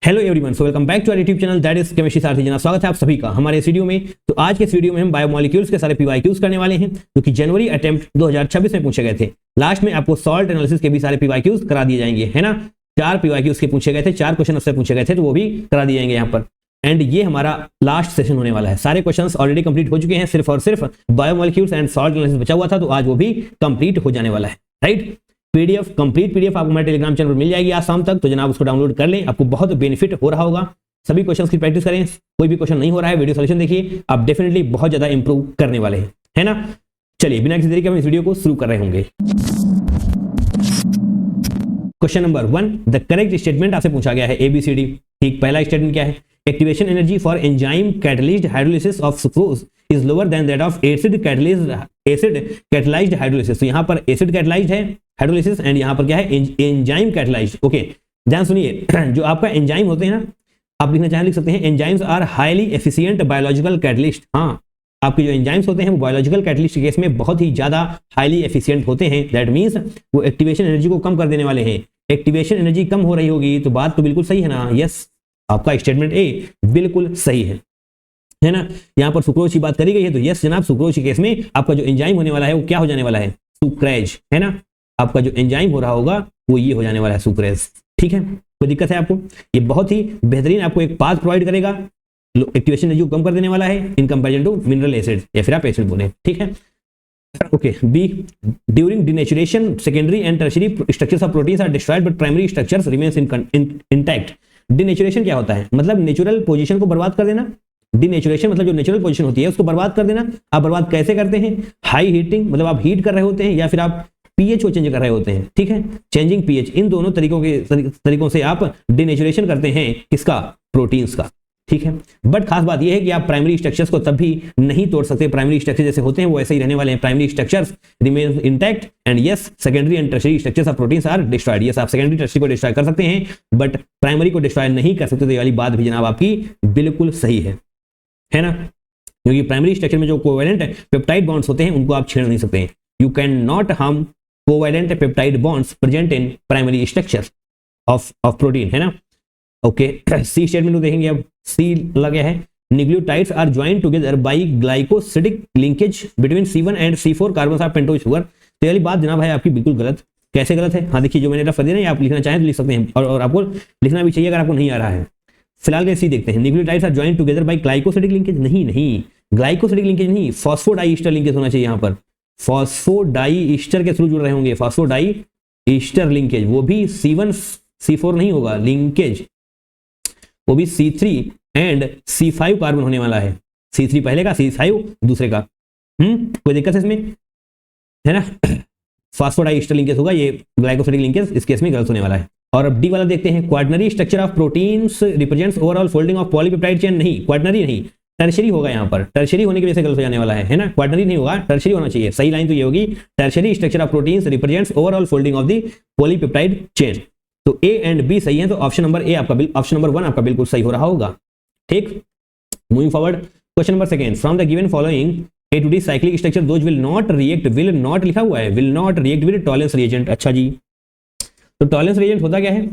Hello everyone, so welcome back to our YouTube channel that is chemistry Sarathi. जनाब स्वागत है आप सभी का हमारे इस वीडियो में। तो आज के इस वीडियो में हम बायोमोलिक्यूल्स के सारे पीवाईक्यूज करने वाले हैं जो कि जनवरी अटेम्प्ट 2026 में पूछे गए थे। लास्ट में आपको सॉल्ट एनालिसिस के भी सारे पीवाईक्यूज करा दिए जाएंगे, है ना। 4 पीवाईक्यूज के पूछे गए थे, 4 क्वेश्चन उससे पूछे गए थे, तो वो भी करा दिए जाएंगे यहाँ पर। एंड ये हमारा लास्ट सेशन होने वाला है। सारे क्वेश्चंस ऑलरेडी कंप्लीट हो चुके हैं, सिर्फ और सिर्फ बायोमोलिक्यूल्स एंड सॉल्ट एनालिसिस बचा हुआ था, तो आज वो भी कंप्लीट हो जाने वाला है, राइट। पीडीएफ कंप्लीट पीडीएफ आपको हमारे टेलीग्राम चैनल पर मिल जाएगी आज शाम तक, तो जनाब उसको डाउनलोड कर लें, आपको बहुत बेनिफिट हो रहा होगा। सभी क्वेश्चंस की प्रैक्टिस करें, कोई भी क्वेश्चन नहीं हो रहा है वीडियो सॉल्यूशन देखिए, आप डेफिनेटली बहुत ज्यादा इंप्रूव करने वाले हैं, है ना। चलिए बिना किसी देरी के हम इस वीडियो को शुरू कर रहे होंगे। Question number 1, the correct statement आपसे पूछा गया है ABCD। ठीक, पहला स्टेटमेंट क्या है? Activation energy for enzyme catalysed hydrolysis of sucrose is lower than that of acid catalysed hydrolysis. तो यहां पर एसिड कैटलाइज्ड है हाइड्रोलिसिस एंड यहां पर क्या है? Enzyme catalysed. ओके, ध्यान सुनिए, जो आपका एंजाइम होते हैं ना, आप लिखना चाहें लिख सकते हैं, enzymes are highly efficient biological catalyst. हाँ, आपके जो एंजाइम्स होते हैं वो बायोलॉजिकल कैटलिस्ट के केस में बहुत ही ज्यादा हाईली एफिशिएंट होते हैं। दैट मींस वो एक्टिवेशन एनर्जी को कम कर देने वाले हैं। एक्टिवेशन एनर्जी कम हो रही होगी तो बात तो बिल्कुल सही है ना। यस, आपका स्टेटमेंट ए बिल्कुल सही है ना। यहाँ पर सुक्रोज की बात करी गई है, तो यस जनाब, सुक्रोज के केस में आपका जो एंजाइम होने वाला है वो क्या हो जाने वाला है? सुक्रेज, है ना। आपका जो एंजाइम हो रहा होगा वो ये हो जाने वाला है, सुक्रेज। ठीक है, कोई दिक्कत है आपको? ये बहुत ही बेहतरीन आपको एक पाथ प्रोवाइड करेगा, एक्टिवेशन एनर्जी को कम कर देने वाला है in comparison to mineral acid, या फिर आप एसिड बोले। ठीक है, okay. B, during denaturation secondary and tertiary structures of proteins are destroyed but primary structures remains intact. Denaturation क्या होता है? मतलब नेचुरल पोजीशन को बर्बाद कर देना। डिनेचुरेशन मतलब जो नेचुरल पोजीशन होती है उसको बर्बाद कर देना। आप बर्बाद कैसे करते हैं? हाई हीटिंग, मतलब आप हीट कर रहे होते हैं, या फिर आप पीएच को चेंज कर रहे होते हैं। ठीक है, चेंजिंग पीएच, इन दोनों तरीकों से आप डिनेचुरेशन करते हैं किसका? प्रोटीन्स का। ठीक है, बट खास बात यह है कि आप प्राइमरी स्ट्रक्चर्स को तब भी नहीं तोड़ सकते। प्राइमरी स्ट्रक्चर जैसे होते हैं वो ऐसे ही रहने वाले हैं। Primary structures remain intact and yes secondary and tertiary structures of proteins are destroyed. Yes, आप सेकेंडरी टर्शियरी को डिस्ट्रॉय कर सकते हैं बट प्राइमरी को डिस्ट्रॉय नहीं कर सकते। तो ये वाली बात भी जनाब आपकी बिल्कुल सही है ना, क्योंकि प्राइमरी स्ट्रक्चर में जो कोवेलेंट पेप्टाइड बॉन्ड्स होते हैं उनको आप छेड़ नहीं सकते हैं। You can not harm covalent peptide bonds present in primary structure of protein, है ना। ओके, सी स्टेटमेंट को देखेंगे। अब सी लगा है, nucleotides are joint together by glycosidic linkage between C1 and C4 carbon of pentose sugar. तो ये बात जनाब है आपकी बिल्कुल गलत। कैसे गलत है? हाँ देखिए, जो मैंने रफ कर दिया ना, आप लिखना चाहें तो लिख सकते हैं, और आपको लिखना भी चाहिए अगर आपको नहीं आ रहा है। फिलहाल के सी देखते हैं। Nucleotides are joint together by glycosidic linkage. नहीं, ग्लाइकोसिडिक लिंकेज नहीं, फॉस्फोडाइस्टर लिंकेज होना चाहिए यहाँ पर। फॉस्फोडाइस्टर के थ्रू जुड़ रहे होंगे, फॉस्फोडाइस्टर लिंकेज, वो भी C1 C4 नहीं होगा लिंकेज, वो भी C3 एंड C5 कार्बन होने वाला है। C3 पहले का, C5 दूसरे का। कोई दिक्कत है इसमें, है ना। फॉस्फोडाइस्टर लिंकेज होगा, ये ग्लाइकोसिडिक लिंकेज इस केस में गलत होने वाला है। और अब डी वाला देखते हैं। Quaternary structure of proteins represents overall folding of polypeptide chain. नहीं, क्वाटरनरी नहीं, टर्शियरी होगा यहाँ पर। टर्शियरी होने की वजह से गलत हो जाने वाला है ना। क्वाटरनरी नहीं होगा, टर्शियरी होना चाहिए। सही लाइन तो ये होगी, tertiary structure of proteins represents overall folding of the polypeptide chain. तो ए एंड बी सही है, तो ऑप्शन नंबर ए आपका, ऑप्शन नंबर 1 आपका बिल्कुल सही हो रहा होगा। ठीक, moving forward, question number 2, from the given following A to D cyclic structure those will not लिखा हुआ है, will not react with tolerance reagent. अच्छा जी, तो टॉलरेंस रिएजेंट होता क्या है?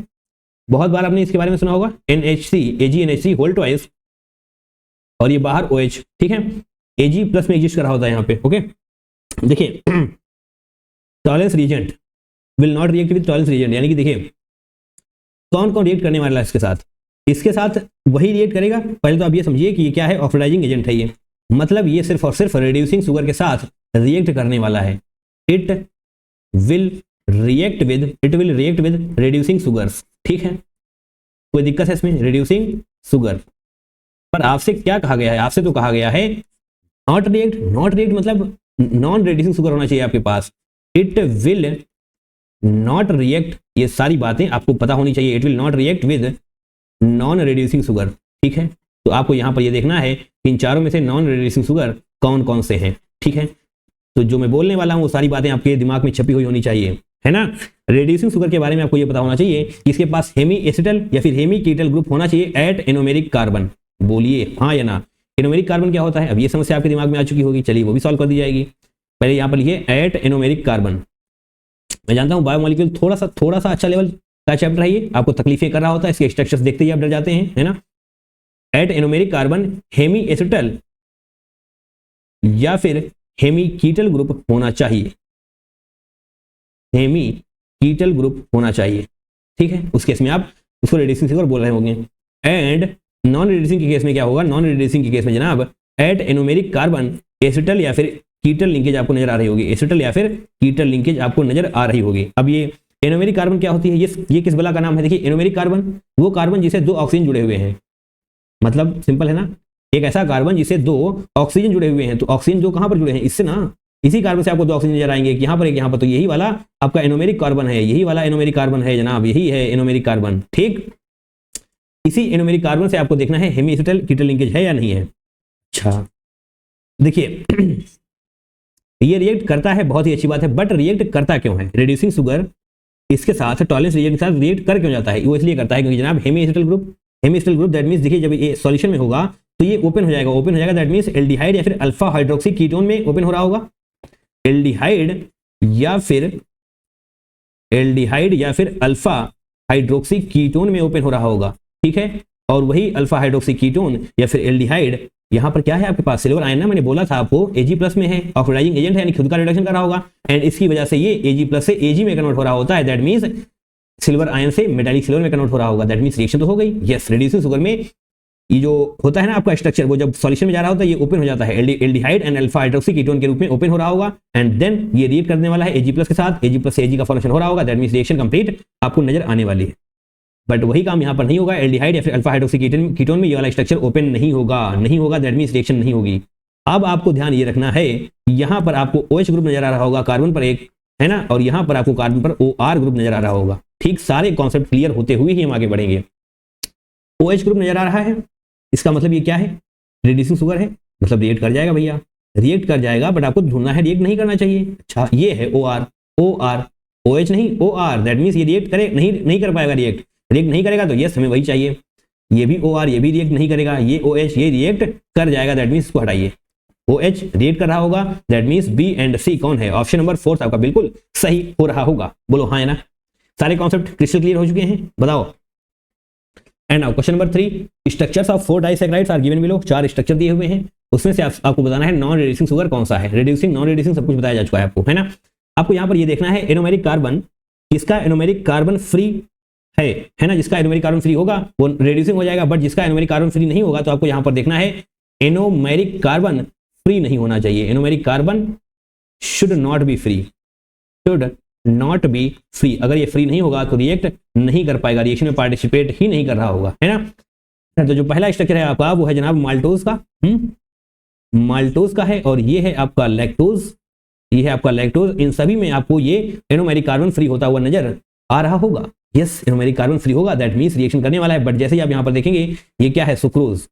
बहुत बार आपने इसके बारे में सुना होगा, NHC AgNH3 होल ट्वाइस, और ये बाहर OH। ठीक है, Ag प्लस में एग्जिस्ट कर रहा होता है यहाँ पे। ओके, देखिए tolerance reagent will not react with tolerance reagent, यानी कि देखिए कौन कौन रिएक्ट करने वाला है इसके साथ? इसके साथ वही रिएक्ट करेगा। पहले तो आप ये समझिए कि ये क्या है? ऑक्सीडाइजिंग एजेंट है ये, मतलब ये सिर्फ और सिर्फ रिड्यूसिंग शुगर के साथ रिएक्ट करने वाला है। It will react with reducing sugars. ठीक है, कोई दिक्कत है इसमें? रिड्यूसिंग शुगर, पर आपसे क्या कहा गया है? आपसे तो कहा गया है नॉट रिएक्ट मतलब नॉन रिड्यूसिंग शुगर होना चाहिए आपके पास। इट विल नॉट रिएक्ट, ये सारी बातें आपको पता होनी चाहिए। It will not react with non reducing sugar. ठीक है, तो आपको यहां पर ये देखना है कि इन चारों में से नॉन रिड्यूसिंग शुगर कौन कौन से हैं। ठीक है, तो जो मैं बोलने वाला हूं वो सारी बातें आपके दिमाग में छपी हुई होनी चाहिए, है ना। रिड्यूसिंग शुगर के बारे में आपको ये पता होना चाहिए कि इसके पास हेमी एसिटल या फिर हेमी कीटल ग्रुप होना चाहिए एट एनोमेरिक कार्बन। बोलिए हाँ या ना। एनोमेरिक कार्बन क्या होता है? अब ये समस्या आपके दिमाग में आ चुकी होगी, चलिए वो भी सॉल्व कर दी जाएगी। पहले यहां पर लिखिए एट एनोमेरिक कार्बन। मैं जानता हूं बायोमोलिक्यूल थोड़ा सा अच्छा लेवल का चैप्टर है ये, आपको तकलीफें कर रहा होता है, इसके स्ट्रक्चर्स देखते ही आप डर जाते हैं, है ना। At anomeric carbon hemi acetal या फिर हेमी कीटल ग्रुप होना चाहिए, हेमी कीटल ग्रुप होना चाहिए, ठीक है। उस केस में आप उसको रिड्यूसिंग शुगर बोल रहे होंगे। एंड नॉन रिड्यूसिंग के केस में क्या होगा, नॉन रिड्यूसिंग के केस में जनाब एट एनोमेरिक कार्बन एसिटल या फिर कीटल लिंकेज आपको नजर आ रही होगी, एसिटल या फिर कीटल लिंकेज आपको नजर आ रही होगी। अब ये एनोमेरिक कार्बन क्या होती है, ये किस बला का नाम है, देखिए एनोमेरिक कार्बन वो कार्बन जिसे दो ऑक्सीजन जुड़े हुए हैं, मतलब सिंपल है ना, एक ऐसा कार्बन जिसे दो ऑक्सीजन जुड़े हुए हैं, तो ऑक्सीजन जो कहां पर जुड़े हैं, इससे ना, इसी कार्बन से आपको दो ऑक्सीजन नजर आएंगे, यहाँ पर एक यहाँ पर, तो यही वाला आपका एनोमेरिक कार्बन है, यही वाला एनोमेरिक कार्बन है जनाब, यही है एनोमेरिक कार्बन, ठीक। इसी एनोमेरिक कार्बन से आपको देखना है हेमी एसिटल कीटल लिंकेज है या नहीं है। अच्छा देखिए ये रिएक्ट करता है, बहुत ही अच्छी बात है, बट रिएक्ट करता क्यों है, रिड्यूसिंग शुगर इसके साथ टॉलरेंस रिएक्ट के साथ रिएक्ट कर क्यों जाता है, वो इसलिए करता है क्योंकि जनाब hemi acetal group that means देखिए जब ये सॉल्यूशन में होगा तो ये ओपन हो जाएगा, दैट मींस एल्डिहाइड या फिर अल्फा हाइड्रोक्सी कीटोन में ओपन हो रहा होगा, एल्डिहाइड या फिर अल्फा हाइड्रोक्सी कीटोन में ओपन हो रहा होगा, ठीक है। और वही अल्फा हाइड्रोक्सी कीटोन या फिर एल्डिहाइड यहाँ पर क्या है आपके पास सिल्वर आयन ना, मैंने बोला था आपको Ag+ में है, ऑक्सीडाइजिंग एजेंट है, यानी खुद का रिडक्शन कर रहा होगा, एंड इसकी वजह से ये Ag+ से Ag में कन्वर्ट हो रहा होता है, दैट मींस सिल्वर आयन से मेटालिक सिल्वर में कन्वर्ट हो रहा होगा, दैट मींस रिएक्शन तो हो गई। यस, रिड्यूसिंग शुगर में ये जो होता है ना आपका स्ट्रक्चर, वो जब सॉल्यूशन में जा रहा होता है ये ओपन हो जाता है, aldehyde and alpha hydroxy ketone के रूप में ओपन हो रहा होगा, एंड देन ये रिएक्ट करने वाला है Ag+ के साथ, Ag+ से Ag का फॉर्मेशन हो रहा होगा, दैट मींस रिएक्शन कंप्लीट आपको नजर आने वाली है। बट वही काम यहाँ पर नहीं होगा, एल्डिहाइड या फिर अल्फा हाइड्रोक्सी कीटोन में ये वाला स्ट्रक्चर ओपन नहीं होगा, दैट मींस रिएक्शन नहीं होगी। अब आपको ध्यान ये रखना है, यहाँ पर आपको OH ग्रुप नजर आ रहा होगा कार्बन पर एक, है ना, और यहाँ पर आपको कार्बन पर OR ग्रुप नजर आ रहा होगा, ठीक। सारे कॉन्सेप्ट क्लियर होते हुए ही हम आगे बढ़ेंगे। OH ग्रुप नजर आ रहा है, इसका मतलब ये क्या है, रिड्यूसिंग शुगर है, मतलब रिएक्ट कर जाएगा भैया, रिएक्ट कर जाएगा, बट आपको ढूंढना है, रिएक्ट नहीं करना चाहिए। अच्छा ये है OR, OH नहीं OR, दैट मींस ये रिएक्ट करे नहीं कर पाएगा, रिएक्ट नहीं करेगा, तो यस हमें वही चाहिए, ये भी OR, ये भी रिएक्ट नहीं करेगा, ये OH ये रिएक्ट कर जाएगा, दैट मींस इसको हटाइए, OH रिएक्ट कर रहा होगा, that means B and C कौन है, ऑप्शन नंबर 4 आपका बिल्कुल सही हो रहा होगा, बोलो हाँ है ना। सारे कॉन्सेप्ट क्रिस्टल क्लियर हो चुके हैं, बताओ। And now question number 3, structures of 4 disaccharides are given below, 4 structure दिए हुए हैं, उसमें से आपको बताना है नॉन रिड्यूसिंग शुगर कौन सा है, रिड्यूसिंग नॉन रिड्यूसिंग सब कुछ बताया जा चुका है आपको, है ना। आपको यहाँ पर ये देखना है एनोमेरिक कार्बन, किसका एनोमेरिक कार्बन फ्री है ना, जिसका एनोमेरिक कार्बन फ्री होगा वो रिड्यूसिंग हो जाएगा, बट जिसका एनोमेरिक कार्बन फ्री नहीं होगा तो आपको यहाँ पर देखना है एनोमेरिक कार्बन फ्री नहीं होना चाहिए, anomeric carbon should not be free, अगर ये फ्री नहीं होगा तो रिएक्ट नहीं कर पाएगा, रिएक्शन में पार्टिसिपेट ही नहीं कर रहा होगा, है ना। तो जो पहला स्ट्रक्चर है आपका वो है जनाब माल्टोज का, माल्टोज का है, और ये है आपका लैक्टोज, ये है आपका लैक्टोज। इन सभी में आपको ये एनोमेरिक कार्बन फ्री होता हुआ नजर आ रहा होगा, यस एनोमेरिक कार्बन फ्री होगा, दैट मींस रिएक्शन करने वाला है। बट जैसे ही आप यहां पर देखेंगे ये क्या है, सुक्रोज,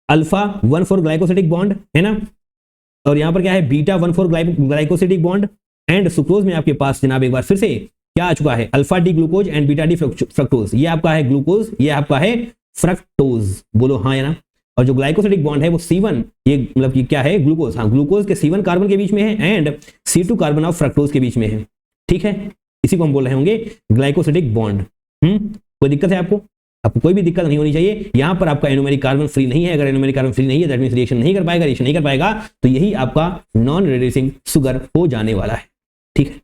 अल्फा 1,4 ग्लाइकोसिडिक बॉन्ड है ना, और यहां पर क्या है beta 1,4 glycosidic bond, and sucrose में आपके पास जनाब एक बार फिर से क्या आ चुका है, alpha D glucose and beta D fructose, ये आपका है ग्लूकोज, ये आपका है फ्रक्टोज, बोलो हाँ है ना। और जो ग्लाइकोसिडिक बॉन्ड है वो C1, ये मतलब कि क्या है ग्लूकोज, हाँ ग्लूकोज के C1 कार्बन के बीच में है and C2 carbon of fructose के बीच में है, ठीक है। इसी को हम बोल रहे होंगे ग्लाइकोसिडिक बॉन्ड। कोई दिक्कत है आपको कोई भी दिक्कत नहीं होनी चाहिए। यहां पर आपका एनोमेरिक कार्बन फ्री नहीं है, अगर एनोमेरिक कार्बन फ्री नहीं है दैट मींस रिएक्शन नहीं कर पाएगा, तो यही आपका नॉन रिड्यूसिंग शुगर हो जाने वाला है, ठीक है।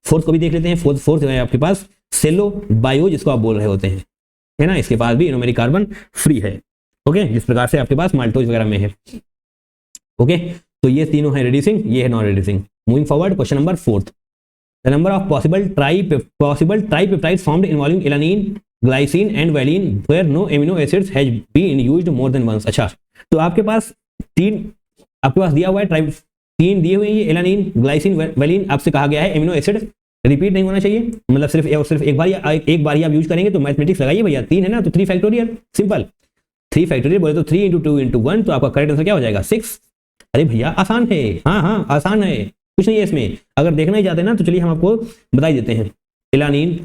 फोर्थ को भी देख लेते हैं, फोर्थ है आपके पास सेलो बायो, जिसको आप बोल रहे होते हैं, है ना, इसके पास भी एनोमेरिक कार्बन फ्री है, ओके, जिस प्रकार से आपके पास माल्टोज वगैरह में है, ओके। तो ये तीनों है रिड्यूसिंग, ये है non reducing. Moving forward, question number 4, the number of possible tripeptides formed involving alanine, glycine and valine where no amino acids has been used more than once। अच्छा, तो आपके पास दिया हुआ है तीन दिए हुए हैं, ये एलानिन, ग्लाइसिन, वैलिन, आपसे कहा गया है एमिनो एसिड रिपीट नहीं होना चाहिए, मतलब सिर्फ एक बार ही आप यूज करेंगे, तो मैथमेटिक्स लगाइए भैया, 3 है ना तो 3 फैक्टोरियल, सिंपल 3 फैक्टोरियल बोले तो 3 × 2 × 1, तो आपका करेक्ट आंसर क्या हो जाएगा 6। अरे भैया आसान है, हाँ आसान है, कुछ नहीं है इसमें, अगर देखना ही चाहते हैं ना तो चलिए हम आपको बता ही देते हैं, एलानिन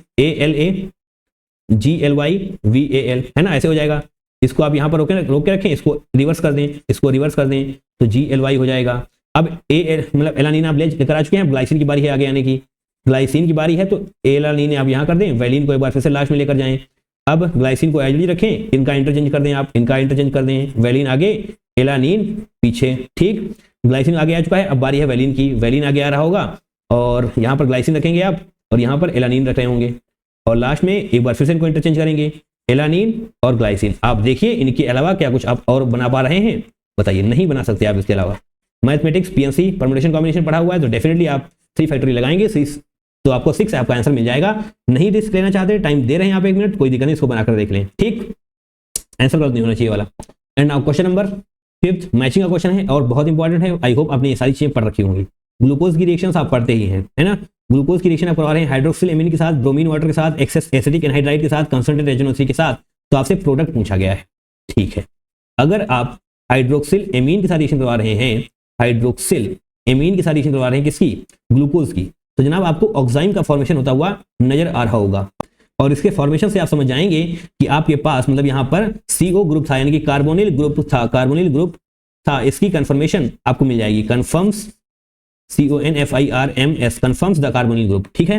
ALAGLYVAL है ना, ऐसे हो जाएगा। इसको आप यहाँ पर रोक के रखें, इसको रिवर्स कर दें, तो GLY हो जाएगा। अब मतलब एलानिन आप लेकर आ चुके हैं, ग्लाइसिन की बारी है आगे आने की, ग्लाइसिन की बारी है तो एलानीन आप यहाँ कर दें, वैलिन को एक बार फिर से लास्ट में लेकर जाएं। अब ग्लाइसिन को एज रखें, इनका इंटरचेंज कर दें, आप इनका इंटरचेंज कर दें, वैलिन आगे एलानीन पीछे। ठीक, ग्लाइसिन आगे आ चुका है, अब बारी है वैलिन की, वैलिन आगे आ रहा होगा और यहाँ पर ग्लाइसिन रखेंगे आप और यहाँ पर एलानीन रख रहे होंगे और लास्ट में एक बार फिर से इनको इंटरचेंज करेंगे, एलानीन और ग्लाइसिन। आप देखिए इनके अलावा क्या कुछ आप और बना पा रहे हैं? बताइए, नहीं बना सकते आप इसके अलावा। मैथमेटिक्स पीएनसी परम्यूटेशन कॉम्बिनेशन पढ़ा हुआ है तो डेफिनेटली आप 3 फैक्टोरियल लगाएंगे, 6 तो आपको 6 आपका आंसर मिल जाएगा। नहीं रिस्क लेना चाहते, टाइम दे रहे हैं आप 1 मिनट, कोई दिक्कत नहीं, इसको बनाकर देख लें। ठीक, आंसर गलत नहीं होना चाहिए वाला। And now question number 5th matching का क्वेश्चन है और बहुत इंपॉर्टेंट है। आई होप आपने ये सारी चीजें पढ़ रखी होंगी। ग्लूकोज की रिएक्शंस आप पढ़ते ही हैं, है ना। ग्लूकोज की रिएक्शन आप करवा रहे हैं हाइड्रोक्सिल एमीन के साथ, ब्रोमीन वाटर के साथ, एक्सेस एसिटिक एनहाइड्राइड के साथ, कंसंट्रेटेड HNO3 के साथ, तो आपसे प्रोडक्ट पूछा गया है। ठीक है, अगर आप हाइड्रोक्सिल एमीन के साथ रिएक्शन करवा रहे हैं, हाइड्रोक्सिल एमीन के साथ रिएक्शन करवा रहे हैं किसकी? ग्लूकोज की, तो जनाब आपको ऑक्साइम का फॉर्मेशन होता हुआ नजर आ रहा होगा और इसके फॉर्मेशन से आप समझ जाएंगे कि आपके पास मतलब यहाँ पर CO ग्रुप था, यानी कि कार्बोनिल ग्रुप था, कार्बोनिल ग्रुप था, इसकी कंफर्मेशन आपको मिल जाएगी। Confirms CONFIRMS confirms the carbonyl group. ठीक है,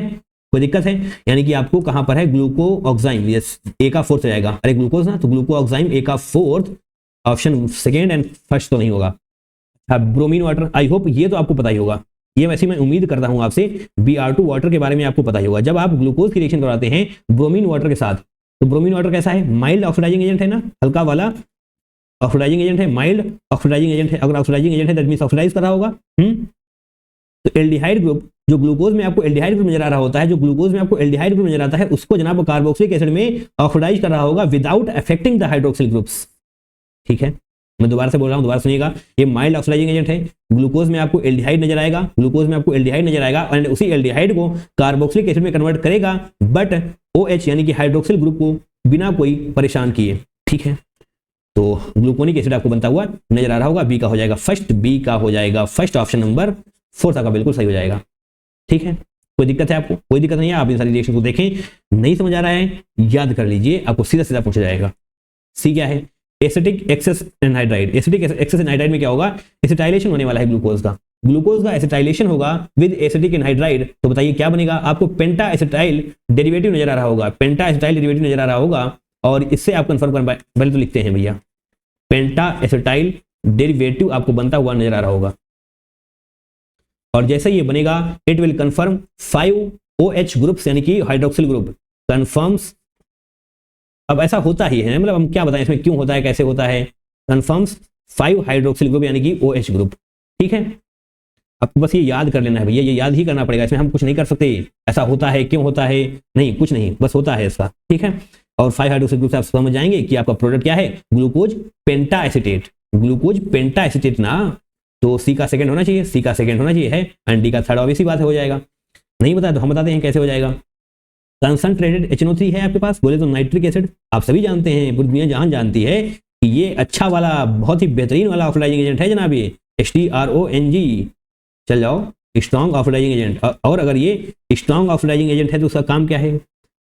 कोई दिक्कत है? यानी कि आपको कहां पर है ग्लूको ऑक्साइम, यस A का 4th जाएगा। अरे ग्लूकोज ना, तो ग्लूको ऑक्साइम A का 4th, option 2nd and 1st तो नहीं होगा। ब्रोमीन वाटर, आई होप ये तो आपको पता ही होगा, ये वैसे मैं उम्मीद करता हूं आपसे Br2 वाटर के बारे में आपको पता ही होगा। जब आप ग्लूकोज की रिएक्शन कराते हैं ब्रोमीन वाटर के साथ, तो ब्रोमीन वाटर कैसा है? माइल्ड ऑक्सीडाइजिंग एजेंट है ना, हल्का वाला ऑक्सीडाइजिंग एजेंट है, माइल्ड ऑक्सीडाइजिंग एजेंट है। अगर ऑक्सीडाइजिंग एजेंट है दैट मींस ऑक्सीडाइज कर रहा होगा। तो एल्डिहाइड ग्रुप, जो ग्लूकोज में आपको एल्डिहाइड ग्रुप नजर आ रहा होता है, जो ग्लूकोज में आपको एल्डिहाइड ग्रुप नजर आता है, उसको जनाब कार्बोक्सिलिक एसिड में ऑक्सीडाइज कर रहा होगा without affecting the hydroxyl groups. ठीक है, मैं दोबारा से बोल रहा हूं, दोबारा सुनिएगा। ये माइल्ड ऑक्सीडाइजिंग एजेंट है, ग्लूकोज में आपको एल्डिहाइड नजर आएगा, ग्लूकोज में आपको एल्डिहाइड नजर आएगा और उसी एल्डिहाइड को कार्बोक्सिलिक एसिड में कन्वर्ट करेगा, बट OH यानी कि हाइड्रोक्सिल ग्रुप को बिना कोई परेशान किए। ठीक है, तो ग्लूकोनिक एसिड आपको बनता हुआ नजर आ रहा होगा। बी का हो जाएगा फर्स्ट, बी का हो जाएगा फर्स्ट, ऑप्शन नंबर 4 का बिल्कुल सही हो जाएगा। ठीक है, कोई दिक्कत है आपको? कोई दिक्कत नहीं है, आप इन सारी रिएक्शन को देखें। नहीं समझ आ रहा है, याद कर लीजिए, आपको सीधा सीधा पूछा जाएगा। सी क्या है? Acetic excess anhydride. Acetic excess anhydride में क्या होगा? एसिटाइलेशन होने वाला है ग्लूकोज का। ग्लूकोज का एसिटाइलेशन होगा विद एसिटिक एनहाइड्राइड, तो बताइए क्या बनेगा? आपको पेंटा एसिटाइल डेरिवेटिव नजर आ रहा होगा, पेंटा एसिटाइल डेरिवेटिव नजर आ रहा होगा और इससे आप कंफर्म कर, पहले तो लिखते हैं भैया, पेंटा एसिटाइल डेरिवेटिव आपको बनता हुआ नजर आ रहा होगा और जैसे ये बनेगा it will confirm 5OH groups यानी कि हाइड्रोक्सिल ग्रुप कंफर्म्स। अब ऐसा होता ही है, मतलब हम क्या बताएं इसमें क्यों होता है, कैसे होता है? कंफर्म्स 5 हाइड्रोक्सिल ग्रुप यानी कि OH ग्रुप। ठीक है, आपको बस ये याद कर लेना है भैया, ये याद ही करना पड़ेगा, इसमें हम कुछ नहीं कर सकते। ऐसा होता है, क्यों होता है, नहीं कुछ नहीं, बस होता है इसका। ठीक है, और 5 हाइड्रोक्सिल ग्रुप से आप समझ जाएंगे कि आपका प्रोडक्ट क्या है? ग्लूकोज पेंटा एसिटेट। ग्लूकोज पेंटा एसिटेट ना, तो सी का 2nd होना चाहिए, सी का 2nd होना चाहिए है एंड डी का 3rd, ऑब्वियस बात हो जाएगा। नहीं बताया तो हम बताते हैं कैसे हो जाएगा। कंसंट्रेटेड HNO3 है आपके पास, बोले तो नाइट्रिक एसिड। आप सभी जानते हैं, पूरी दुनिया जहां जानती है कि ये अच्छा वाला, बहुत ही बेहतरीन वाला ऑक्सीडाइजिंग एजेंट है जनाब, ये HTRONG। चल जाओ, स्ट्रॉन्ग ऑक्सीडाइजिंग एजेंट। और अगर ये स्ट्रॉन्ग ऑक्सीडाइजिंग एजेंट है तो उसका काम क्या है?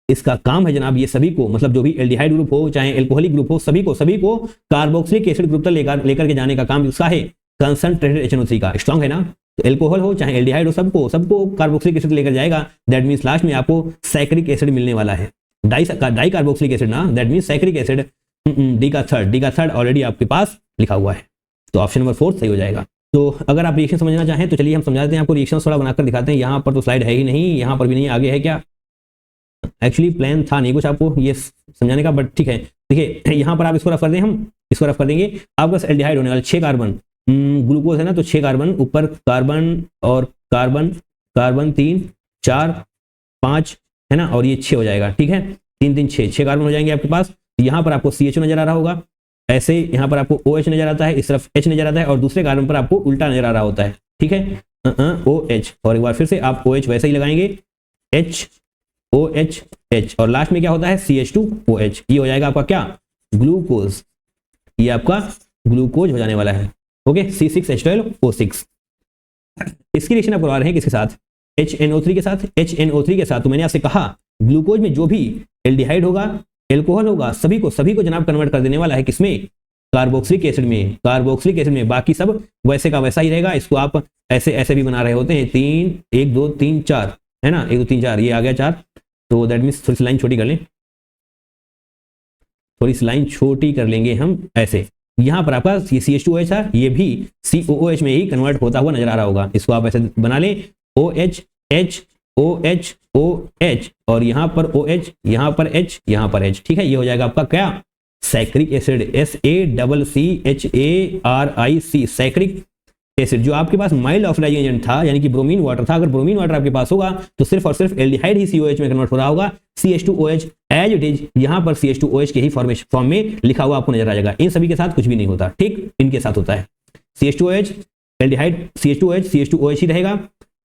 इसका काम है जनाब ये सभी को, मतलब जो भी एल्डिहाइड ग्रुप हो चाहे एल्कोहलिक ग्रुप हो, सभी को कार्बोक्सिलिक एसिड ग्रुप तक लेकर के जाने का काम इसका है। कंसंट्रेटेड HNO3 का स्ट्रॉन्ग है ना, तो एल्कोहल हो चाहे एल्डिहाइड हो, सबको कार्बोक्सिलिक एसिड लेकर जाएगा। दैट मींस लास्ट में आपको सैकरिक एसिड मिलने वाला है, डाई कार्बोक्सिलिक एसिड ना, दैट मींस सैकरिक एसिड। डी का थर्ड ऑलरेडी आपके पास लिखा हुआ है, तो ऑप्शन नंबर 4 सही हो जाएगा। तो अगर आप रिएक्शन समझना चाहें तो चलिए हम समझा देते हैं आपको, रिएक्शन थोड़ा बनाकर दिखाते हैं। यहाँ पर तो स्लाइड है ही नहीं, यहाँ पर भी नहीं, आगे है क्या? एक्चुअली प्लान था नहीं कुछ आपको ये समझाने का, बट ठीक है। देखिए यहाँ पर आप इसको रफ कर दें, हम इसको रफ कर देंगे। आपके पास एल्डिहाइड होने वाला 6 कार्बन, ग्लूकोज है ना, तो 6 कार्बन, ऊपर कार्बन और कार्बन, कार्बन 3 4 5 है ना, और ये 6 हो जाएगा। ठीक है, 3 3 6 कार्बन हो जाएंगे आपके पास। यहाँ पर आपको CHO नजर आ रहा होगा, ऐसे यहाँ पर आपको OH नजर आता है, इस तरफ H नजर आता है और दूसरे कार्बन पर आपको उल्टा नजर आ रहा होता है। ठीक है, OH, और एक बार फिर से आप OH वैसे ही लगाएंगे, H OH H, और लास्ट में क्या होता है? CH2OH। ये हो जाएगा आपका क्या? ग्लूकोज। ये आपका ग्लूकोज हो जाने वाला है। Okay, C6H12O6। इसकी रिएक्शन आप करवा रहे हैं किसके साथ? HNO3 के साथ। HNO3 के साथ तो मैंने आपसे कहा ग्लूकोज में जो भी एल्डिहाइड होगा, एल्कोहल होगा, सभी को जनाब कन्वर्ट कर देने वाला है किसमें? कार्बोक्सिलिक एसिड में। कार्बोक्सिलिक एसिड में बाकी सब वैसे का वैसा ही रहेगा। इसको आप ऐसे ऐसे भी बना रहे होते हैं, 3 1 2 3 4, है ना, 1 2 3 4, ये आ गया 4, तो दैट मीन्स थोड़ी सी लाइन छोटी कर लें, थोड़ी सी लाइन छोटी कर लेंगे हम ऐसे। यहाँ पर आपका ये CH2OH था, ये भी COOH में ही कन्वर्ट होता हुआ नजर आ रहा होगा, इसको आप ऐसे बना लें OH H OH OH और यहाँ पर OH, यहाँ पर H, यहाँ पर H, ठीक है। ये हो जाएगा आपका क्या, saccharic acid, SACCHARIC, saccharic acid. जो आपके पास माइल्ड ऑक्सीडाइजिंग एजेंट था यानी कि ब्रोमीन वाटर था, अगर ब्रोमीन वाटर आपके पास होगा तो सिर्फ और सिर्फ एल्डिहाइड ही COH में कन्वर्ट हो रहा होगा। CH2OH एज इट इज यहाँ पर CH2OH के ही फॉर्म में लिखा हुआ आपको नजर आ जाएगा। इन सभी के साथ कुछ भी नहीं होता, ठीक, इनके साथ होता है CH2OH एल्डिहाइड, CH2OH CH2OH ही रहेगा,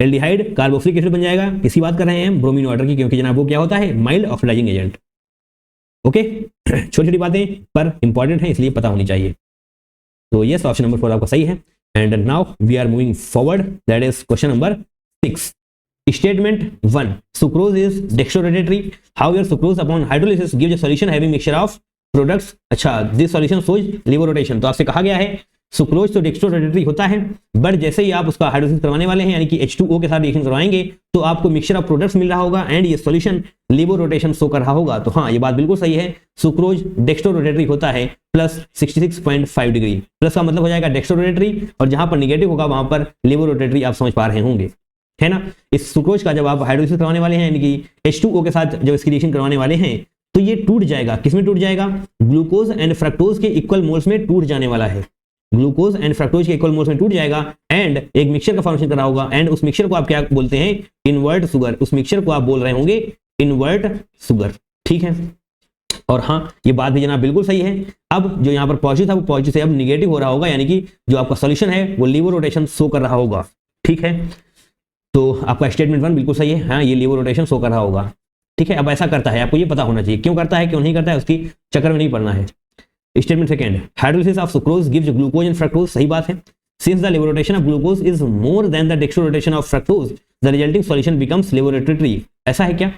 एल्डिहाइड कार्बोक्सिलिक एसिड बन जाएगा। किसी बात कर रहे हैं हम ब्रोमीन वाटर की, क्योंकि जनाब वो क्या होता है, माइल्ड ऑक्सीडाइजिंग एजेंट। ओके, छोटी छोटी बातें पर इंपॉर्टेंट है इसलिए पता होनी चाहिए। तो यस, ऑप्शन नंबर 4 आपका सही है। And now we are moving forward. That is question number 6. Statement 1. Sucrose is dextrorotatory. However, sucrose upon hydrolysis gives a solution having mixture of products. अच्छा, this solution shows lever rotation. तो आपसे कहा गया है sucrose तो dextrorotatory होता है, but जैसे ही आप उसका हाइड्रोलिसिस करवाने वाले हैं यानी कि H2O के साथ रिएक्शन करवाएंगे तो आपको मिक्सचर ऑफ प्रोडक्ट्स मिल रहा होगा एंड ये सॉल्यूशन लेवो रोटेशन शो कर रहा होगा। तो हाँ, ये बात बिल्कुल सही है, सुक्रोज डेक्स्ट्रोरोटेटरी होता है प्लस 66.5 डिग्री। प्लस का मतलब हो जाएगा डेक्स्ट्रोरोटेटरी और जहां पर निगेटिव होगा वहां पर लेवो रोटेटरी। आप समझ पा रहे होंगे, है ना। इस सुक्रोज का जब आप हाइड्रोलिसिस करवाने वाले हैं यानी कि H2O के साथ जब इसकी रिएक्शन करवाने वाले हैं तो ये टूट जाएगा। किसमें टूट जाएगा, ग्लूकोज एंड फ्रक्टोज के इक्वल मोल्स में टूट जाने वाला है। ग्लूकोज एंड फ्रक्टोज के इक्वल मोल्स में टूट जाएगा एंड एक मिक्सचर का फॉर्मेशन कर रहा होगा एंड उस मिक्सचर को आप क्या बोलते हैं, इनवर्ट शुगर। उस मिक्सचर को आप बोल रहे होंगे इनवर्ट शुगर, ठीक है। और हाँ, ये बात भी जनाब बिल्कुल सही है। अब जो यहाँ पर पॉजिटिव था वो पॉजिटिव से अब निगेटिव हो रहा होगा यानी कि जो आपका सॉल्यूशन है वो लीवो रोटेशन शो कर रहा होगा, ठीक है। तो आपका स्टेटमेंट 1 बिल्कुल सही है, हाँ ये लीवो रोटेशन शो कर रहा होगा, ठीक है। अब ऐसा करता है, आपको ये पता होना चाहिए क्यों करता है क्यों नहीं करता है, उसकी चक्कर में नहीं पड़ना है। Statement second, hydrolysis of sucrose gives glucose and fructose, सही बात है। Since the levo rotation of glucose is more than the dextro rotation of fructose the resulting solution becomes levorotatory. ऐसा है क्या,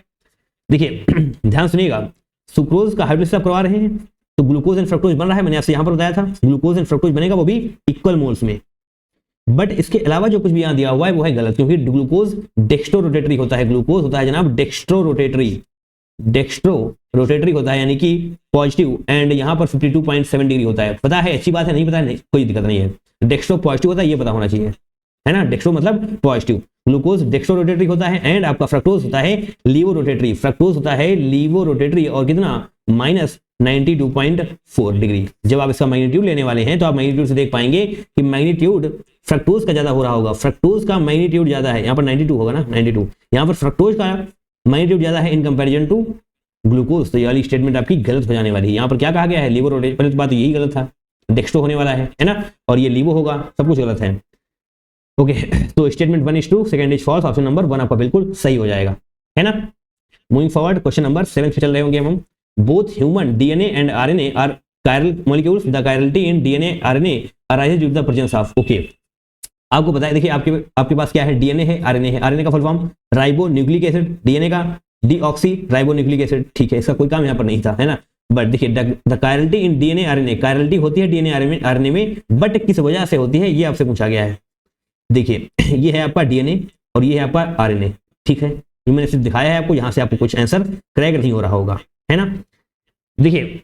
देखिए ध्यान सुनिएगा, सुक्रोज का हाइड्रोलिसिस आप करवा रहे हैं तो ग्लूकोज एंड फ्रक्टोज बन रहा है, मैंने आपसे यहाँ पर बताया था ग्लूकोज एंड फ्रक्टोज बनेगा वो भी इक्वल मोल्स में, बट इसके अलावा जो कुछ भी यहाँ दिया हुआ है वो है गलत, क्योंकि ग्लूकोज डेक्स्ट्रो रोटेटरी होता है। ग्लूकोज होता है जनाब डेक्स्ट्रो रोटेटरी होता है यानी कि पॉजिटिव एंड यहाँ पर 52.7 डिग्री होता है। पता है, अच्छी बात है, नहीं पता है नहीं, कोई दिक्कत नहीं है। डेक्स्ट्रो पॉजिटिव होता है ये पता होना चाहिए, है ना। डेक्स्ट्रो मतलब पॉजिटिव, ग्लूकोज डेक्स्ट्रो रोटेटरी होता है एंड आपका फ्रक्टोज होता है लीवो रोटेटरी। फ्रक्टोज होता है लीवो रोटेटरी और कितना, -92.4 डिग्री। जब आप इसका मैग्नीट्यूड लेने वाले हैं तो आप मैग्नीट्यूड से देख पाएंगे कि मैग्नीट्यूड फ्रक्टोज का ज्यादा हो रहा होगा। फ्रक्टोज का मैग्नीट्यूड ज्यादा है, यहाँ पर 92 होगा ना, 92। यहाँ पर फ्रक्टोज का मैग्नीट्यूड ज्यादा है इन कंपैरिजन टू ग्लूकोज। तो ये वाली स्टेटमेंट आपकी गलत हो जाने वाली है। यहाँ पर क्या कहा गया है, लीवो रोटेटरी, पहले तो बात यही गलत था, डेक्स्ट्रो होने वाला है ना, और ये लीवो होगा, सब कुछ गलत है। ओके, तो statement 1 is true, second is false, option number 1 आपका बिल्कुल सही हो जाएगा, है ना। मूविंग फॉरवर्ड, क्वेश्चन नंबर 7 पे चल रहे होंगे हम। Both human DNA and RNA are chiral molecules, the chirality in DNA RNA arises due to the presence of. Okay, आपको बताया, देखिए आपके पास क्या है, DNA है, RNA है। RNA का full form ribo nucleic acid, DNA का डीऑक्सी राइबो न्यूक्लिक एसिड, ठीक है। इसका कोई काम यहाँ पर नहीं था, है ना। बट देखिए the chirality in DNA RNA, chirality होती है DNA RNA में, बट किस वजह से होती है ये आपसे पूछा गया है। देखिए ये है आपका DNA और ये है आपका RNA, ठीक है। ये मैंने सिर्फ दिखाया है आपको, यहाँ से आपको कुछ आंसर क्रैक नहीं हो रहा होगा, है ना। देखिए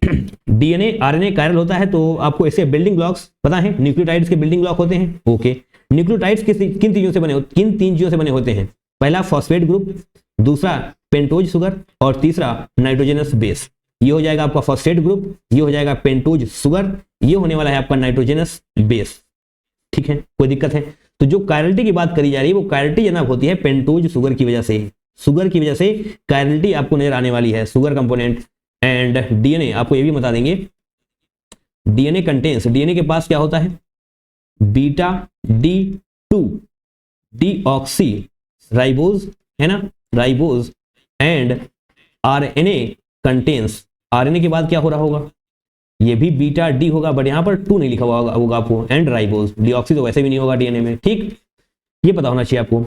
DNA RNA कायरल होता है तो आपको इसके बिल्डिंग ब्लॉक्स पता है, न्यूक्लियोटाइड्स के बिल्डिंग ब्लॉक होते हैं। ओके, न्यूक्लियोटाइड्स किन चीजों से बने, किन 3 चीजों से बने होते हैं, पहला फॉस्फेट ग्रुप, दूसरा पेंटोज शुगर और तीसरा नाइट्रोजनस बेस। ये हो जाएगा आपका फॉस्फेट ग्रुप, ये हो जाएगा पेंटोज शुगर, ये होने वाला है आपका नाइट्रोजनस बेस, ठीक है। कोई दिक्कत है, तो जो कायरलिटी की बात करी जा रही है वो कायरलिटी जनाब होती है पेंटोज शुगर की वजह से। शुगर की वजह से कायरलिटी आपको नजर आने वाली है, शुगर कंपोनेंट। एंड DNA आपको ये भी बता देंगे, DNA कंटेन्स, DNA के पास क्या होता है, बीटा D2 डीऑक्सी राइबोज, है ना, ribose and RNA contains, RNA के बाद क्या हो रहा होगा, ये भी बीटा D होगा, बट यहां पर 2 नहीं लिखा हुआ होगा आपको, एंड राइबोज। डीऑक्सी तो वैसे भी नहीं होगा DNA में, ठीक, ये पता होना चाहिए आपको।